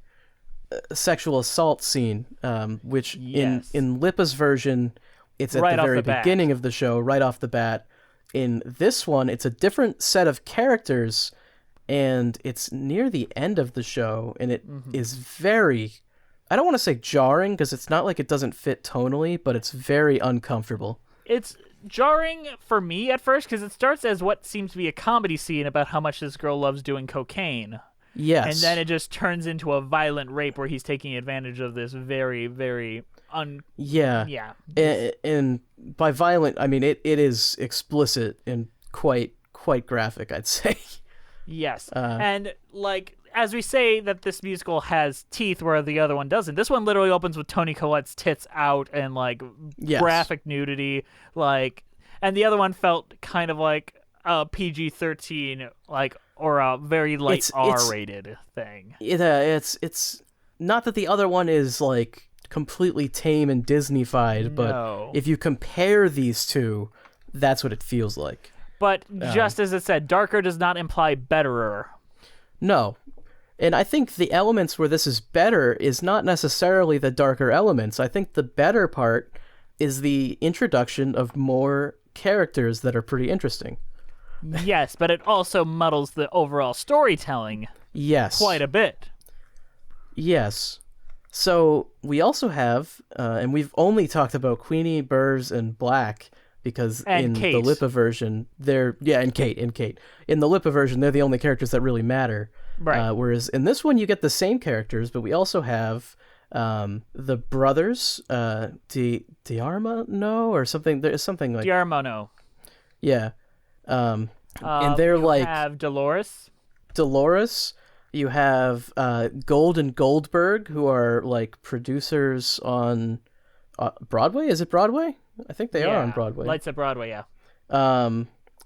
Speaker 2: sexual assault scene, which in Lippa's version, it's at the very beginning of the show, right off the bat. In this one, it's a different set of characters, and it's near the end of the show, and it is very... I don't want to say jarring, because it's not like it doesn't fit tonally, but it's very uncomfortable.
Speaker 1: It's jarring for me at first, because it starts as what seems to be a comedy scene about how much this girl loves doing cocaine.
Speaker 2: Yes.
Speaker 1: And then it just turns into a violent rape where he's taking advantage of this very, very...
Speaker 2: Yeah. And by violent, I mean, it is explicit and quite graphic, I'd say. Yes.
Speaker 1: And, like... As we say that this musical has teeth where the other one doesn't, this one literally opens with Toni Collette's tits out and graphic nudity, and the other one felt kind of like a PG-13 or a very light R-rated thing.
Speaker 2: It's not that the other one is completely tame and Disney-fied, but if you compare these two, that's what it feels like.
Speaker 1: But just as it said, darker does not imply betterer.
Speaker 2: No. And I think the elements where this is better is not necessarily the darker elements. I think the better part is the introduction of more characters that are pretty interesting.
Speaker 1: Yes, but it also muddles the overall storytelling.
Speaker 2: Yes.
Speaker 1: Quite a bit.
Speaker 2: Yes. So we also have, and we've only talked about Queenie, Burrs, and Black, because in the Lippa version, and Kate. In the Lippa version, they're the only characters that really matter.
Speaker 1: Right.
Speaker 2: Whereas in this one, you get the same characters, but we also have the brothers, Diarmano or something. There's something like
Speaker 1: Diarmano.
Speaker 2: Yeah. And they're
Speaker 1: you have Dolores.
Speaker 2: You have Gold and Goldberg, who are producers on Broadway. Is it Broadway? I think they are on Broadway.
Speaker 1: Lights at Broadway, yeah.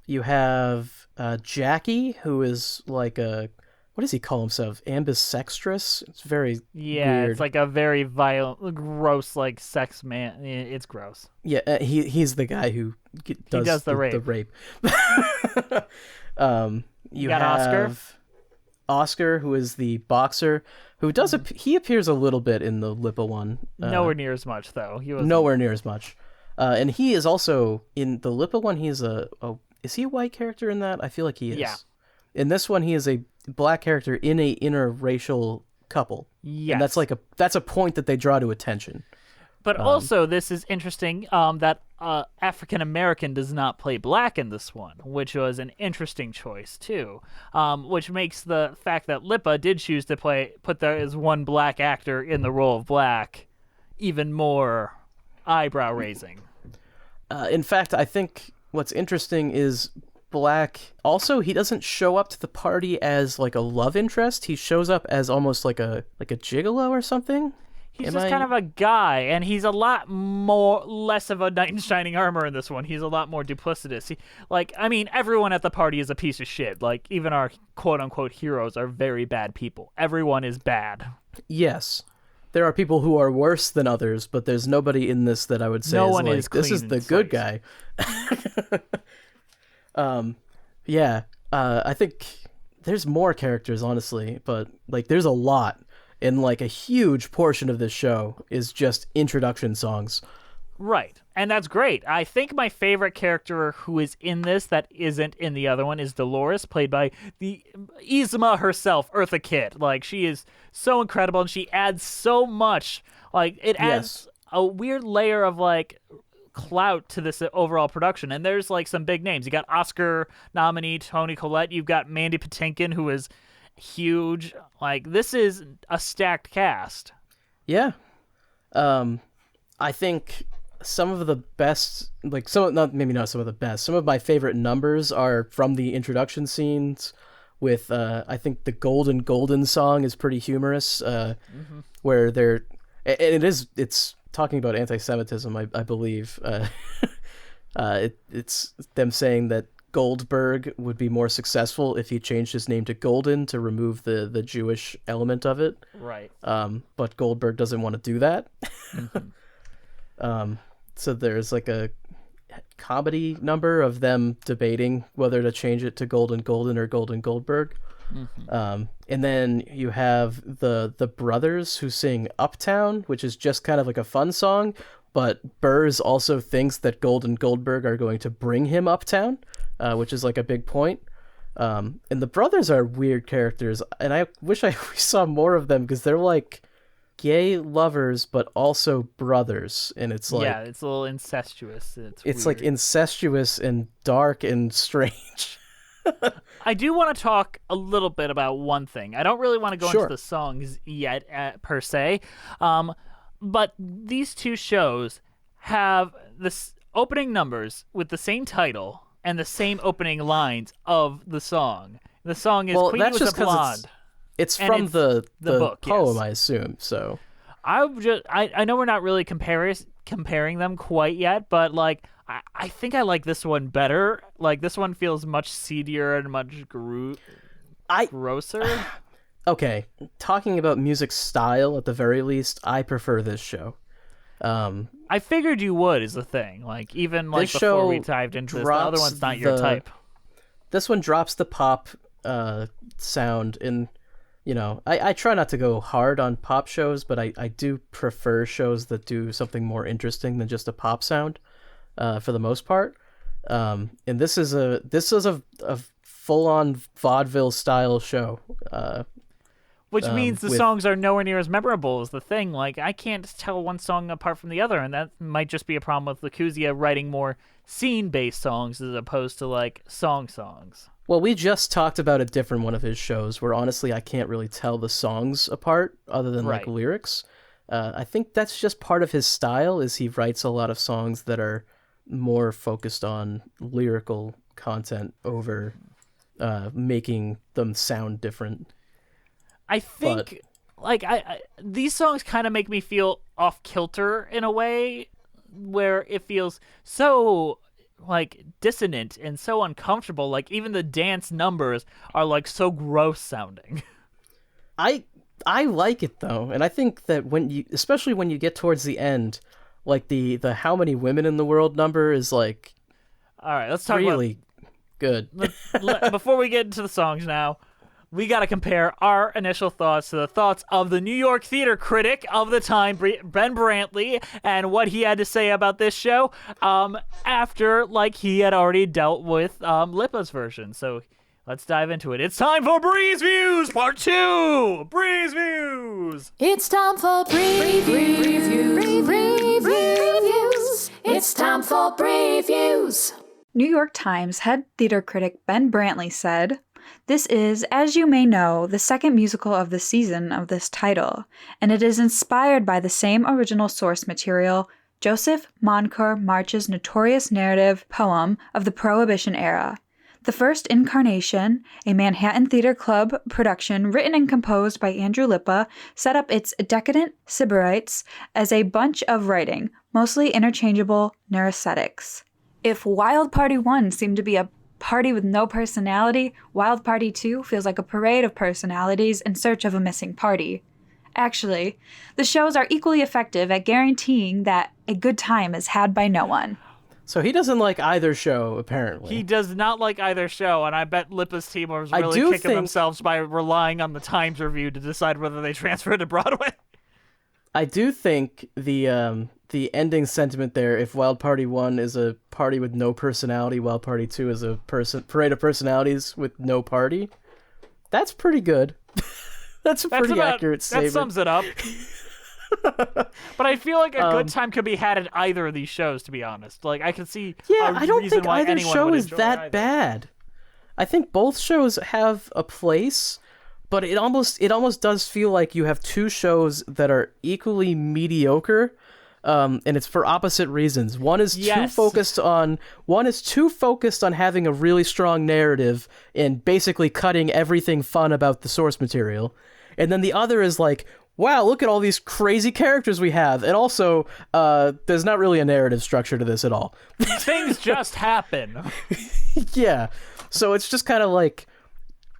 Speaker 2: You have Jackie, who is a what does he call himself? Ambisextrous? It's very weird.
Speaker 1: It's like a very violent, gross, like sex man. It's gross.
Speaker 2: Yeah, he's the guy who does the rape. You
Speaker 1: got
Speaker 2: have Oscar, who is the boxer, who does he appears a little bit in the Lippa one.
Speaker 1: Nowhere near as much, though. He was
Speaker 2: nowhere near as much. And he is also in the Lippa one. He's is he a white character in that? I feel like he is.
Speaker 1: Yeah.
Speaker 2: In this one, he is a black character in a interracial couple.
Speaker 1: Yes.
Speaker 2: And that's a point that they draw to attention.
Speaker 1: But also, this is interesting that African American does not play black in this one, which was an interesting choice too. Which makes the fact that Lippa did choose to put there as one black actor in the role of black even more eyebrow raising.
Speaker 2: In fact, I think what's interesting is Black. Also, he doesn't show up to the party as like a love interest. He shows up as almost like a gigolo or something.
Speaker 1: He's kind of a guy, and he's a lot less of a knight in shining armor in this one. He's a lot more duplicitous. Everyone at the party is a piece of shit. Like, even our quote-unquote heroes are very bad people. Everyone is bad.
Speaker 2: Yes. There are people who are worse than others, but there's nobody in this that I would say this is the good guy. I think there's more characters, honestly, but like there's a lot. And like a huge portion of this show is just introduction songs.
Speaker 1: Right. And that's great. I think my favorite character who is in this that isn't in the other one is Dolores, played by the Yzma herself, Eartha Kitt. Like, she is so incredible, and she adds so much. Like, it adds a weird layer of, like, clout to this overall production. And there's, like, some big names. You got Oscar nominee Toni Collette. You've got Mandy Patinkin, who is huge. Like, this is a stacked cast.
Speaker 2: Yeah. I think some of the best, like some of my favorite numbers are from the introduction scenes with I think the Golden song is pretty humorous, where it's talking about anti-Semitism, I believe. It's them saying that Goldberg would be more successful if he changed his name to Golden to remove the Jewish element of it.
Speaker 1: Right.
Speaker 2: But Goldberg doesn't want to do that. So there's like a comedy number of them debating whether to change it to Golden or Golden Goldberg. And then you have the brothers who sing Uptown, which is just kind of like a fun song, but Burrs also thinks that Golden Goldberg are going to bring him uptown, which is like a big point. And the brothers are weird characters, and I wish we saw more of them, because they're like gay lovers but also brothers, and it's like
Speaker 1: it's a little incestuous.
Speaker 2: It's like incestuous and dark and strange.
Speaker 1: I do want to talk a little bit about one thing. I don't really want to go into the songs yet per se, but these two shows have this opening numbers with the same title and the same opening lines of the song. The song is Queenie Was a Blonde.
Speaker 2: It's from the
Speaker 1: book,
Speaker 2: poem,
Speaker 1: yes.
Speaker 2: I assume. So
Speaker 1: I know we're not really comparing them quite yet, but like I think I like this one better. Like, this one feels much seedier and much grosser.
Speaker 2: Okay, talking about music style at the very least, I prefer this show.
Speaker 1: I figured you would, is the thing. Like, even like before we dived into this, the other one's not your type.
Speaker 2: This one drops the pop sound, and you know, I try not to go hard on pop shows, but I do prefer shows that do something more interesting than just a pop sound, for the most part. And this is a full-on vaudeville style show.
Speaker 1: Which means the songs are nowhere near as memorable as the thing. Like, I can't tell one song apart from the other, and that might just be a problem with LaChiusa writing more scene-based songs as opposed to, like, songs.
Speaker 2: Well, we just talked about a different one of his shows where, honestly, I can't really tell the songs apart other than, like, lyrics. I think that's just part of his style, is he writes a lot of songs that are more focused on lyrical content over making them sound different.
Speaker 1: I think, these songs kind of make me feel off kilter in a way where it feels so like dissonant and so uncomfortable. Like even the dance numbers are like so gross sounding.
Speaker 2: I like it though, and I think that especially when you get towards the end, like the how many women in the world number is like,
Speaker 1: all right, let's talk
Speaker 2: really good.
Speaker 1: Before we get into the songs now, we got to compare our initial thoughts to the thoughts of the New York theater critic of the time, Ben Brantley, and what he had to say about this show after, like, he had already dealt with Lippa's version. So let's dive into it. It's time for Breeze Views Part 2! Breeze Views!
Speaker 4: It's time for previews. It's time for previews.
Speaker 5: New York Times head theater critic Ben Brantley said, "This is, as you may know, the second musical of the season of this title, and it is inspired by the same original source material, Joseph Moncure March's notorious narrative poem of the Prohibition era. The first incarnation, a Manhattan Theater Club production written and composed by Andrew Lippa, set up its decadent Sybarites as a bunch of writing, mostly interchangeable neurasthetics. If Wild Party 1 seemed to be a party with no personality, Wild Party 2 feels like a parade of personalities in search of a missing party. Actually, the shows are equally effective at guaranteeing that a good time is had by no one."
Speaker 2: So he doesn't like either show, apparently.
Speaker 1: He does not like either show, and I bet Lippa's team was really kicking themselves by relying on the Times review to decide whether they transfer to Broadway.
Speaker 2: I do think the ending sentiment there, if Wild Party 1 is a party with no personality, Wild Party 2 is a parade of personalities with no party, that's pretty good. That's a pretty accurate statement.
Speaker 1: That sums it up. But I feel like a good time could be had at either of these shows, to be honest. Like, I can see
Speaker 2: I don't think either show is that bad. I think both shows have a place, but it almost does feel like you have two shows that are equally mediocre, and it's for opposite reasons. One is too focused on having a really strong narrative and basically cutting everything fun about the source material, and then the other is like, wow, look at all these crazy characters we have, and also there's not really a narrative structure to this at all.
Speaker 1: Things just happen.
Speaker 2: Yeah, so it's just kind of like,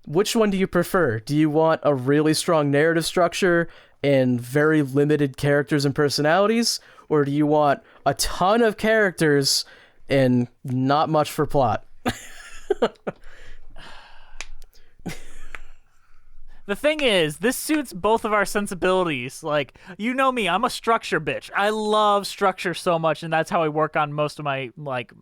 Speaker 2: which one do you prefer? Do you want a really strong narrative structure and very limited characters and personalities, or do you want a ton of characters and not much for plot?
Speaker 1: The thing is, this suits both of our sensibilities. Like, you know me, I'm a structure bitch. I love structure so much, and that's how I work on most of my, like,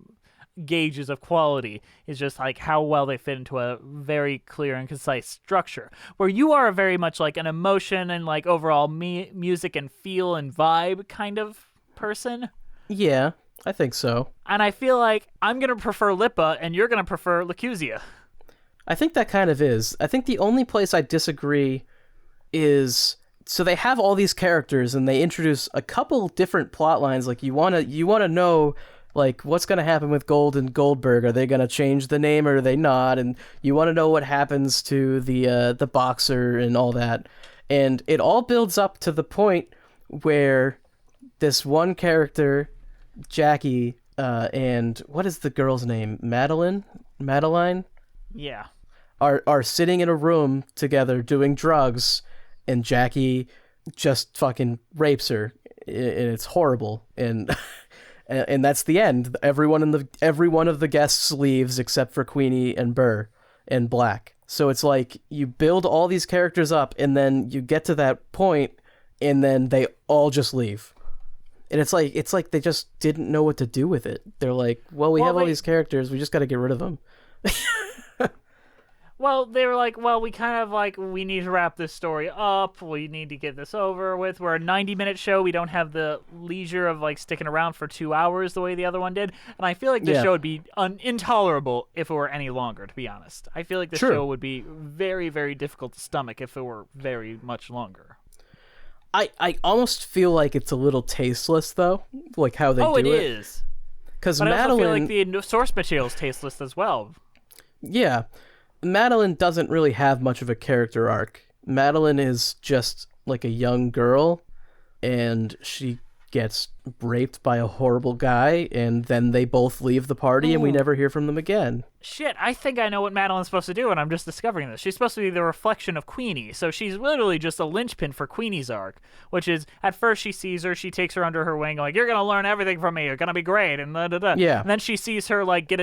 Speaker 1: gauges of quality, is just, like, how well they fit into a very clear and concise structure. Where you are very much, like, an emotion and, like, overall music and feel and vibe kind of person.
Speaker 2: Yeah, I think so.
Speaker 1: And I feel like I'm going to prefer Lippa, and you're going to prefer LaChiusa.
Speaker 2: I think that kind of is. I think the only place I disagree is, so they have all these characters and they introduce a couple different plot lines. Like you want to know, like, what's going to happen with Gold and Goldberg. Are they going to change the name or are they not? And you want to know what happens to the boxer and all that. And it all builds up to the point where this one character, Jackie, and what is the girl's name? Madeline?
Speaker 1: Yeah.
Speaker 2: Are sitting in a room together doing drugs, and Jackie just fucking rapes her, and it's horrible. And and that's the end. Every one of the guests leaves except for Queenie and Burr and Black. So it's like you build all these characters up, and then you get to that point, and then they all just leave. And it's like they just didn't know what to do with it. They're like, well, we have all these characters, we just got to get rid of them.
Speaker 1: Well, they were like, well, we kind of like, we need to wrap this story up. We need to get this over with. We're a 90-minute show. We don't have the leisure of like sticking around for 2 hours the way the other one did. And I feel like this show would be intolerable if it were any longer, to be honest. I feel like the show would be very, very difficult to stomach if it were very much longer.
Speaker 2: I almost feel like it's a little tasteless, though, like how they do it.
Speaker 1: Oh, it is.
Speaker 2: Because
Speaker 1: Madeline... I also feel like the source material is tasteless as well.
Speaker 2: Yeah. Madeline doesn't really have much of a character arc. Madeline is just like a young girl, and she gets raped by a horrible guy, and then they both leave the party, and we never hear from them again.
Speaker 1: Shit, I think I know what Madeline's supposed to do, and I'm just discovering this. She's supposed to be the reflection of Queenie, so she's literally just a linchpin for Queenie's arc, which is, at first she sees her, she takes her under her wing, like, you're gonna learn everything from me, you're gonna be great, and da-da-da.
Speaker 2: Yeah.
Speaker 1: And then she sees her, like, get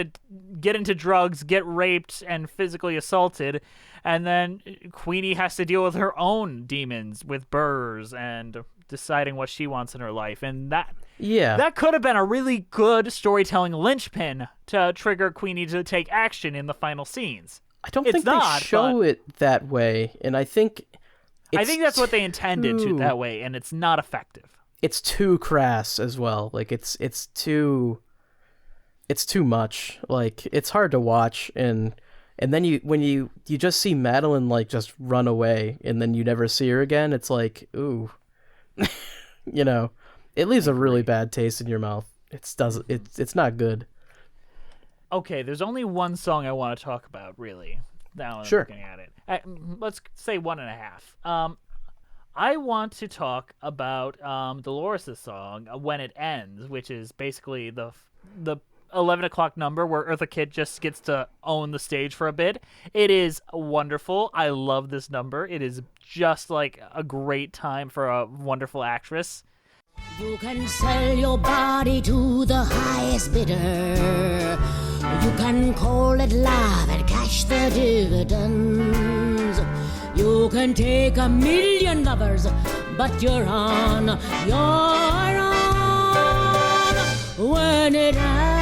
Speaker 1: into drugs, get raped, and physically assaulted, and then Queenie has to deal with her own demons, with Burrs, and deciding what she wants in her life, and that could have been a really good storytelling linchpin to trigger Queenie to take action in the final scenes.
Speaker 2: I don't think they show it that way, and I think
Speaker 1: that's what they intended to that way, and it's not effective.
Speaker 2: It's too crass as well. Like it's too much. Like it's hard to watch, and then when you just see Madeline like just run away, and then you never see her again. It's like, ooh. You know, it leaves a really bad taste in your mouth. It's not good.
Speaker 1: Okay, there's only one song I want to talk about, really. Now I'm
Speaker 2: sure.
Speaker 1: looking at it. Let's say 1.5. I want to talk about Dolores' song, When It Ends, which is basically the 11 o'clock number where Eartha Kitt just gets to own the stage for a bit. It is wonderful. I love this number. It is just like a great time for a wonderful actress.
Speaker 8: You can sell your body to the highest bidder. You can call it love and cash the dividends. You can take 1,000,000 lovers, but you're on when it ends.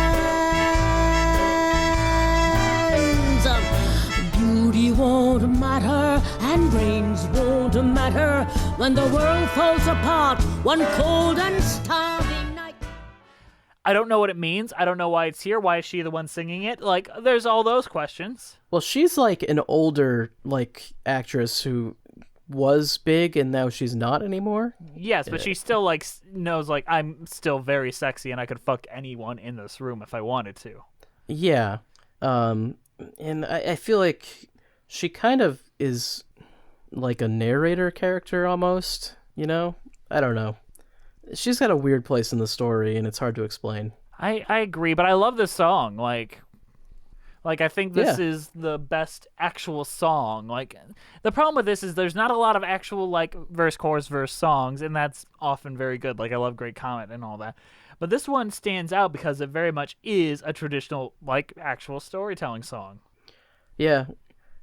Speaker 8: Beauty won't matter and brains won't matter when the world falls apart one cold and starving night.
Speaker 1: I don't know what it means. I don't know why it's here. Why is she the one singing it? Like, there's all those questions.
Speaker 2: Well, she's like an older like actress who was big and now she's not anymore.
Speaker 1: Yes, but she still like knows like I'm still very sexy and I could fuck anyone in this room if I wanted to.
Speaker 2: Yeah. And I feel like she kind of is like a narrator character almost, you know? I don't know. She's got a weird place in the story and it's hard to explain.
Speaker 1: I agree, but I love this song. Like I think this is the best actual song. Like, the problem with this is there's not a lot of actual, like, verse, chorus, verse songs, and that's often very good. Like, I love Great Comet and all that. But this one stands out because it very much is a traditional, like, actual storytelling song.
Speaker 2: Yeah.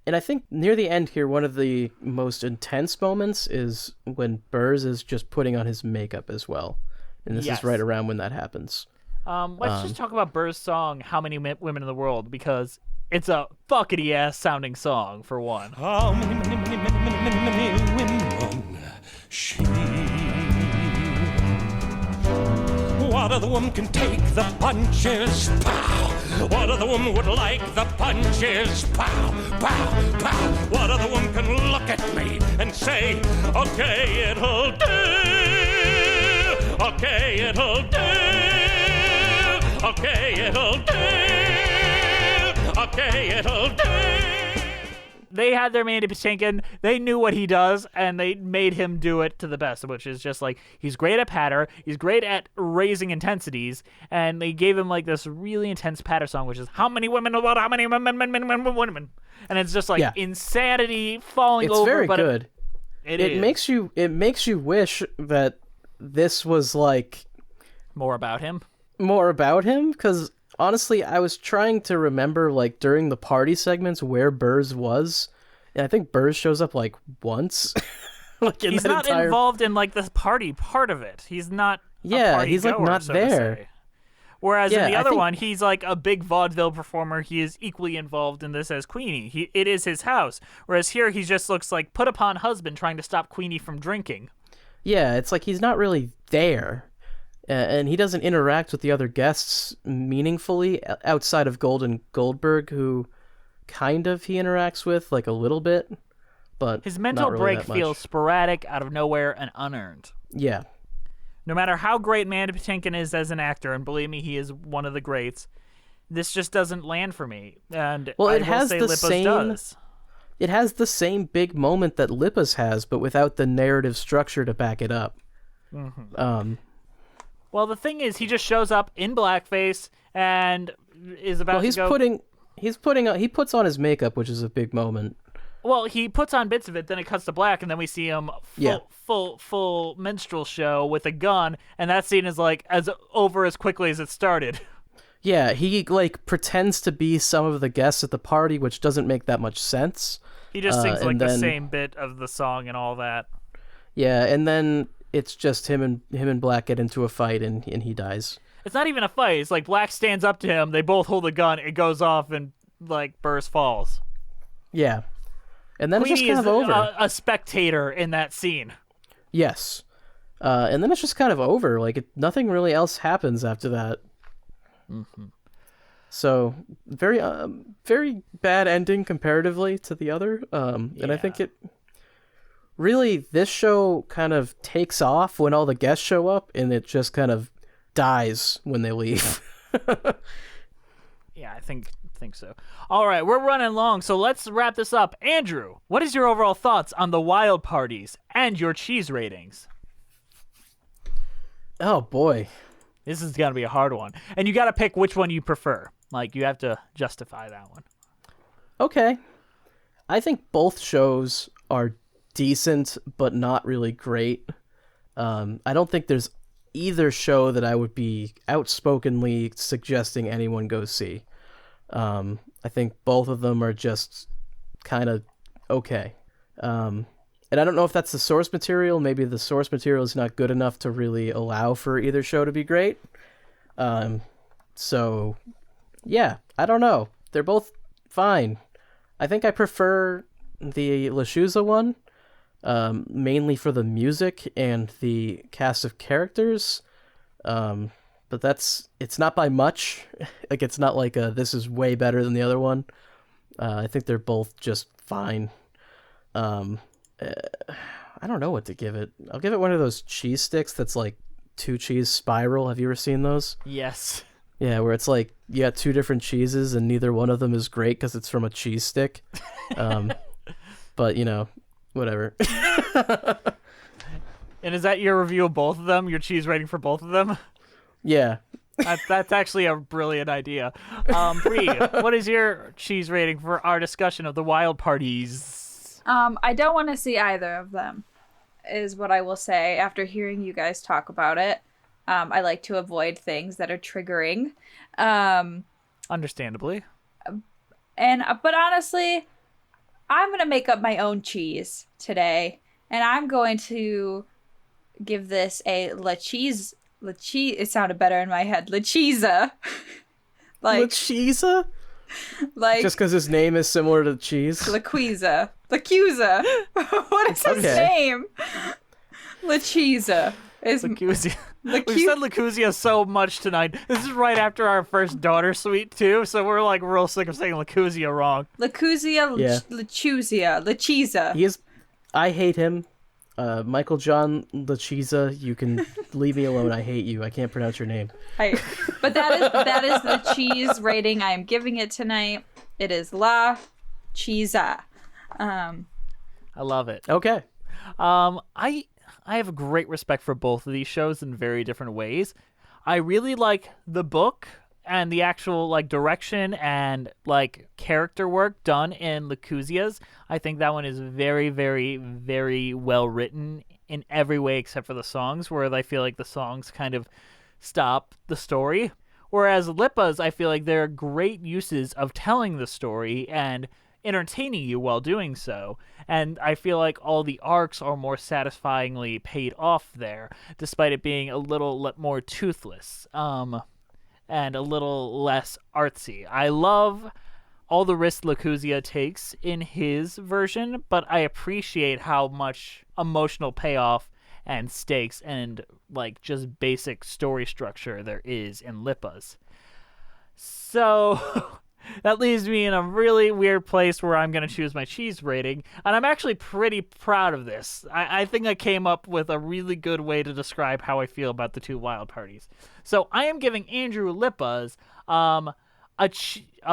Speaker 2: And I think near the end here, one of the most intense moments is when Burrs is just putting on his makeup as well. And this is right around when that happens.
Speaker 1: Let's just talk about Burr's song, How Many Women in the World, because it's a fuckety-ass sounding song, for one.
Speaker 6: How many women she? What other woman can take the punches? Pow! What other woman would like the punches? Pow! Pow! Pow! What other woman can look at me and say, okay, it'll do. Okay, it'll do. Okay, it'll do. Okay, it'll do.
Speaker 1: They had their Mandy Patinkin. They knew what he does, and they made him do it to the best, which is just like, he's great at patter, he's great at raising intensities, and they gave him like this really intense patter song, which is how many women, how many women, and it's just like insanity falling over.
Speaker 2: It's very
Speaker 1: but
Speaker 2: good.
Speaker 1: It
Speaker 2: makes you wish that this was like
Speaker 1: more about him,
Speaker 2: because honestly, I was trying to remember, like, during the party segments where Burrs was, and I think Burrs shows up, like, once. Like,
Speaker 1: he's not involved in, like, the party part of it. He's not
Speaker 2: he's, like, not there.
Speaker 1: Whereas in the other one, he's, like, a big vaudeville performer. He is equally involved in this as Queenie. It is his house. Whereas here, he just looks like put-upon husband trying to stop Queenie from drinking.
Speaker 2: Yeah, it's like he's not really there. And he doesn't interact with the other guests meaningfully outside of Golden Goldberg, who kind of he interacts with, like, a little bit, but
Speaker 1: his mental
Speaker 2: not really
Speaker 1: break
Speaker 2: that much.
Speaker 1: feels sporadic, out of nowhere, and unearned.
Speaker 2: Yeah.
Speaker 1: No matter how great Mandy Patinkin is as an actor, and believe me, he is one of the greats, this just doesn't land for me. And
Speaker 2: well, it
Speaker 1: I
Speaker 2: has
Speaker 1: will say
Speaker 2: the
Speaker 1: Lippa's
Speaker 2: same.
Speaker 1: does.
Speaker 2: It has the same big moment that Lippa's has, but without the narrative structure to back it up.
Speaker 1: Mm-hmm. Well, the thing is, he just shows up in blackface and is about to go...
Speaker 2: He puts on his makeup, which is a big moment.
Speaker 1: Well, he puts on bits of it, then it cuts to black, and then we see him full minstrel show with a gun, and that scene is like as over as quickly as it started.
Speaker 2: Yeah, he like pretends to be some of the guests at the party, which doesn't make that much sense.
Speaker 1: He just sings like the same bit of the song and all that.
Speaker 2: Yeah, and then it's just him and Black get into a fight, and he dies.
Speaker 1: It's not even a fight. It's like Black stands up to him, they both hold a gun, it goes off, and like Burrs falls.
Speaker 2: Yeah. And then
Speaker 1: Queenie
Speaker 2: it's just kind of over.
Speaker 1: A spectator in that scene.
Speaker 2: Yes. And then it's just kind of over. Like, nothing really else happens after that.
Speaker 1: Mm-hmm.
Speaker 2: So, very very bad ending comparatively to the other. And I think this show kind of takes off when all the guests show up, and it just kind of dies when they leave.
Speaker 1: Yeah, I think so. All right, we're running long, so let's wrap this up. Andrew, what is your overall thoughts on the Wild Parties and your cheese ratings?
Speaker 2: Oh, boy.
Speaker 1: This is going to be a hard one. And you got to pick which one you prefer. Like, you have to justify that one.
Speaker 2: Okay. I think both shows are decent, but not really great. I don't think there's either show that I would be outspokenly suggesting anyone go see. I think both of them are just kind of okay. And I don't know if that's the source material. Maybe the source material is not good enough to really allow for either show to be great. So, yeah, I don't know. They're both fine. I think I prefer the LaChiusa one, mainly for the music and the cast of characters. But it's not by much. Like, it's not like this is way better than the other one. I think they're both just fine. I don't know what to give it. I'll give it one of those cheese sticks that's like 2 cheese spiral. Have you ever seen those?
Speaker 1: Yes.
Speaker 2: Yeah, where it's like you got 2 different cheeses and neither one of them is great because it's from a cheese stick. But, you know, whatever.
Speaker 1: And is that your review of both of them? Your cheese rating for both of them?
Speaker 2: Yeah.
Speaker 1: That's actually a brilliant idea. Bree, what is your cheese rating for our discussion of the Wild Parties?
Speaker 5: I don't want to see either of them, is what I will say after hearing you guys talk about it. I like to avoid things that are triggering.
Speaker 1: Understandably.
Speaker 5: But honestly, I'm going to make up my own cheese today, and I'm going to give this a LaChiusa. It sounded better in my head. LaChiusa.
Speaker 2: LaChiusa?
Speaker 5: Like,
Speaker 2: just because his name is similar to cheese?
Speaker 5: LaChiusa. What is his name? LaChiusa.
Speaker 1: LaChiusa. We've said LaChiusa so much tonight. This is right after our first daughter suite, too, so we're like real sick of saying LaChiusa wrong.
Speaker 5: LaChiusa.
Speaker 2: I hate him. Michael John LaChiusa, you can leave me alone. I hate you. I can't pronounce your name.
Speaker 5: But that is the cheese rating I am giving it tonight. It is LaChiusa.
Speaker 1: I love it.
Speaker 2: Okay.
Speaker 1: I have great respect for both of these shows in very different ways. I really like the book and the actual like direction and like character work done in LaChiusa's. I think that one is very, very, very well written in every way except for the songs, where I feel like the songs kind of stop the story. Whereas Lippa's, I feel like they're great uses of telling the story and entertaining you while doing so. And I feel like all the arcs are more satisfyingly paid off there, despite it being a little more toothless. And a little less artsy. I love all the risks LaChiusa takes in his version, but I appreciate how much emotional payoff and stakes and like just basic story structure there is in Lippa's. So that leaves me in a really weird place where I'm going to choose my cheese rating, and I'm actually pretty proud of this. I think I came up with a really good way to describe how I feel about the two Wild Parties. So I am giving Andrew Lippa's a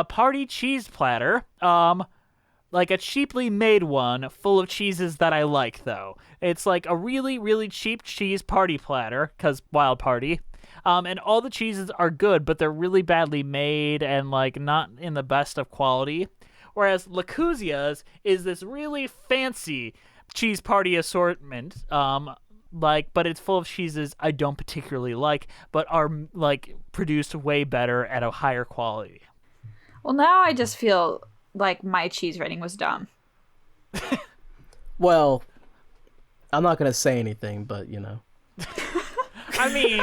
Speaker 1: party cheese platter, like a cheaply made one full of cheeses that I like, though. It's like a really, really cheap cheese party platter, because Wild Party. And all the cheeses are good, but they're really badly made and like not in the best of quality. Whereas LaChiusa's is this really fancy cheese party assortment, but it's full of cheeses I don't particularly like, but are like produced way better at a higher quality.
Speaker 5: Well, now I just feel like my cheese rating was dumb.
Speaker 2: Well, I'm not gonna say anything, but you know.
Speaker 1: I mean,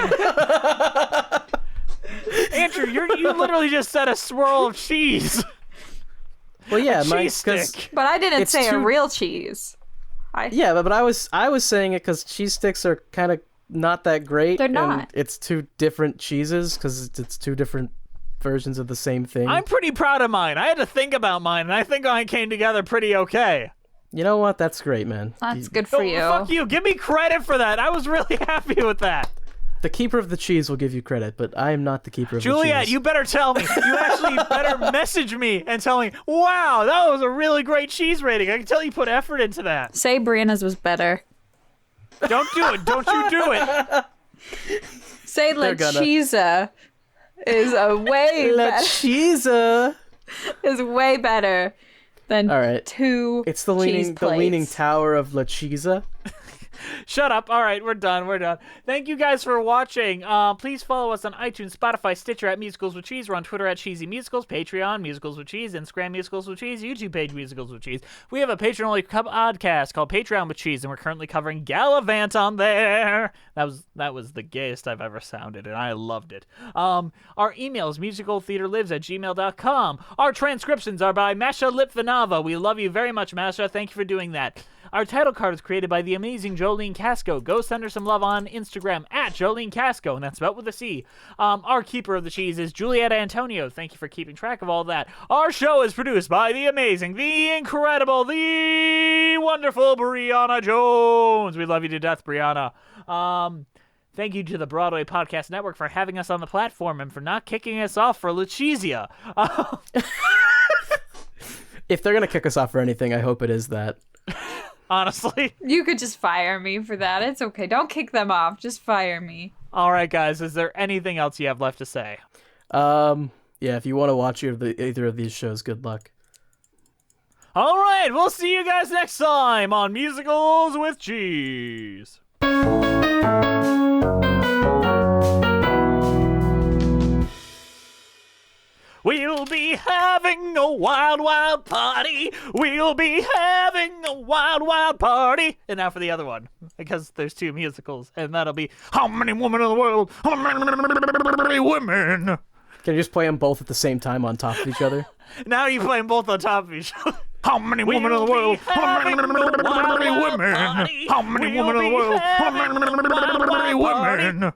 Speaker 1: Andrew, you literally just said a swirl of cheese.
Speaker 2: Well, yeah,
Speaker 1: cheese stick.
Speaker 5: But I didn't say a
Speaker 2: too-
Speaker 5: real cheese.
Speaker 2: Yeah, but I was saying it because cheese sticks are kind of not that great.
Speaker 5: They're not.
Speaker 2: And it's two different cheeses because it's two different versions of the same thing.
Speaker 1: I'm pretty proud of mine. I had to think about mine, and I think mine came together pretty okay.
Speaker 2: You know what? That's great, man.
Speaker 5: That's good for you.
Speaker 1: Fuck you. Give me credit for that. I was really happy with that.
Speaker 2: The keeper of the cheese will give you credit, but I am not the keeper of the cheese.
Speaker 1: Juliet, you better tell me. You actually better message me and tell me, wow, that was a really great cheese rating. I can tell you put effort into that.
Speaker 5: Say Brianna's was better.
Speaker 1: Don't do it. Don't you do it.
Speaker 5: Say LaChiusa is a way better.
Speaker 2: LaChiusa
Speaker 5: is way better than
Speaker 2: All right.
Speaker 5: two
Speaker 2: It's the
Speaker 5: cheese
Speaker 2: leaning
Speaker 5: plates.
Speaker 2: tower of LaChiusa.
Speaker 1: Shut up. All right, we're done. Thank you guys for watching. Please follow us on iTunes, Spotify, Stitcher at Musicals with Cheese. We're on Twitter at Cheesy Musicals, Patreon, Musicals with Cheese, Instagram, Musicals with Cheese, YouTube page, Musicals with Cheese. We have a Patreon-only podcast called Patreon with Cheese, and we're currently covering Gallivant on there. That was the gayest I've ever sounded, and I loved it. Our email is musicaltheaterlives@gmail.com. Our transcriptions are by Masha Litvinova. We love you very much, Masha. Thank you for doing that. Our title card is created by the amazing Jolene Casco. Go send her some love on Instagram at Jolene Casco, and that's spelled with a C. Our keeper of the cheese is Juliet Antonio. Thank you for keeping track of all that. Our show is produced by the amazing, the incredible, the wonderful Brianna Jones. We love you to death, Brianna. Thank you to the Broadway Podcast Network for having us on the platform and for not kicking us off for LaChiusa.
Speaker 2: If they're going to kick us off for anything, I hope it is that.
Speaker 1: Honestly.
Speaker 5: You could just fire me for that. It's okay. Don't kick them off. Just fire me.
Speaker 1: All right, guys. Is there anything else you have left to say?
Speaker 2: Yeah, if you want to watch either of these shows, good luck.
Speaker 1: All right. We'll see you guys next time on Musicals with Cheese. We'll be having a wild, wild party. We'll be having a wild, wild party. And now for the other one, because there's two musicals, and that'll be How Many Women in the World? How many women?
Speaker 2: Can you just play them both at the same time on top of each other?
Speaker 1: Now you play them both on top of each other. How many women in the world? How many women? How many women in the world? How many women?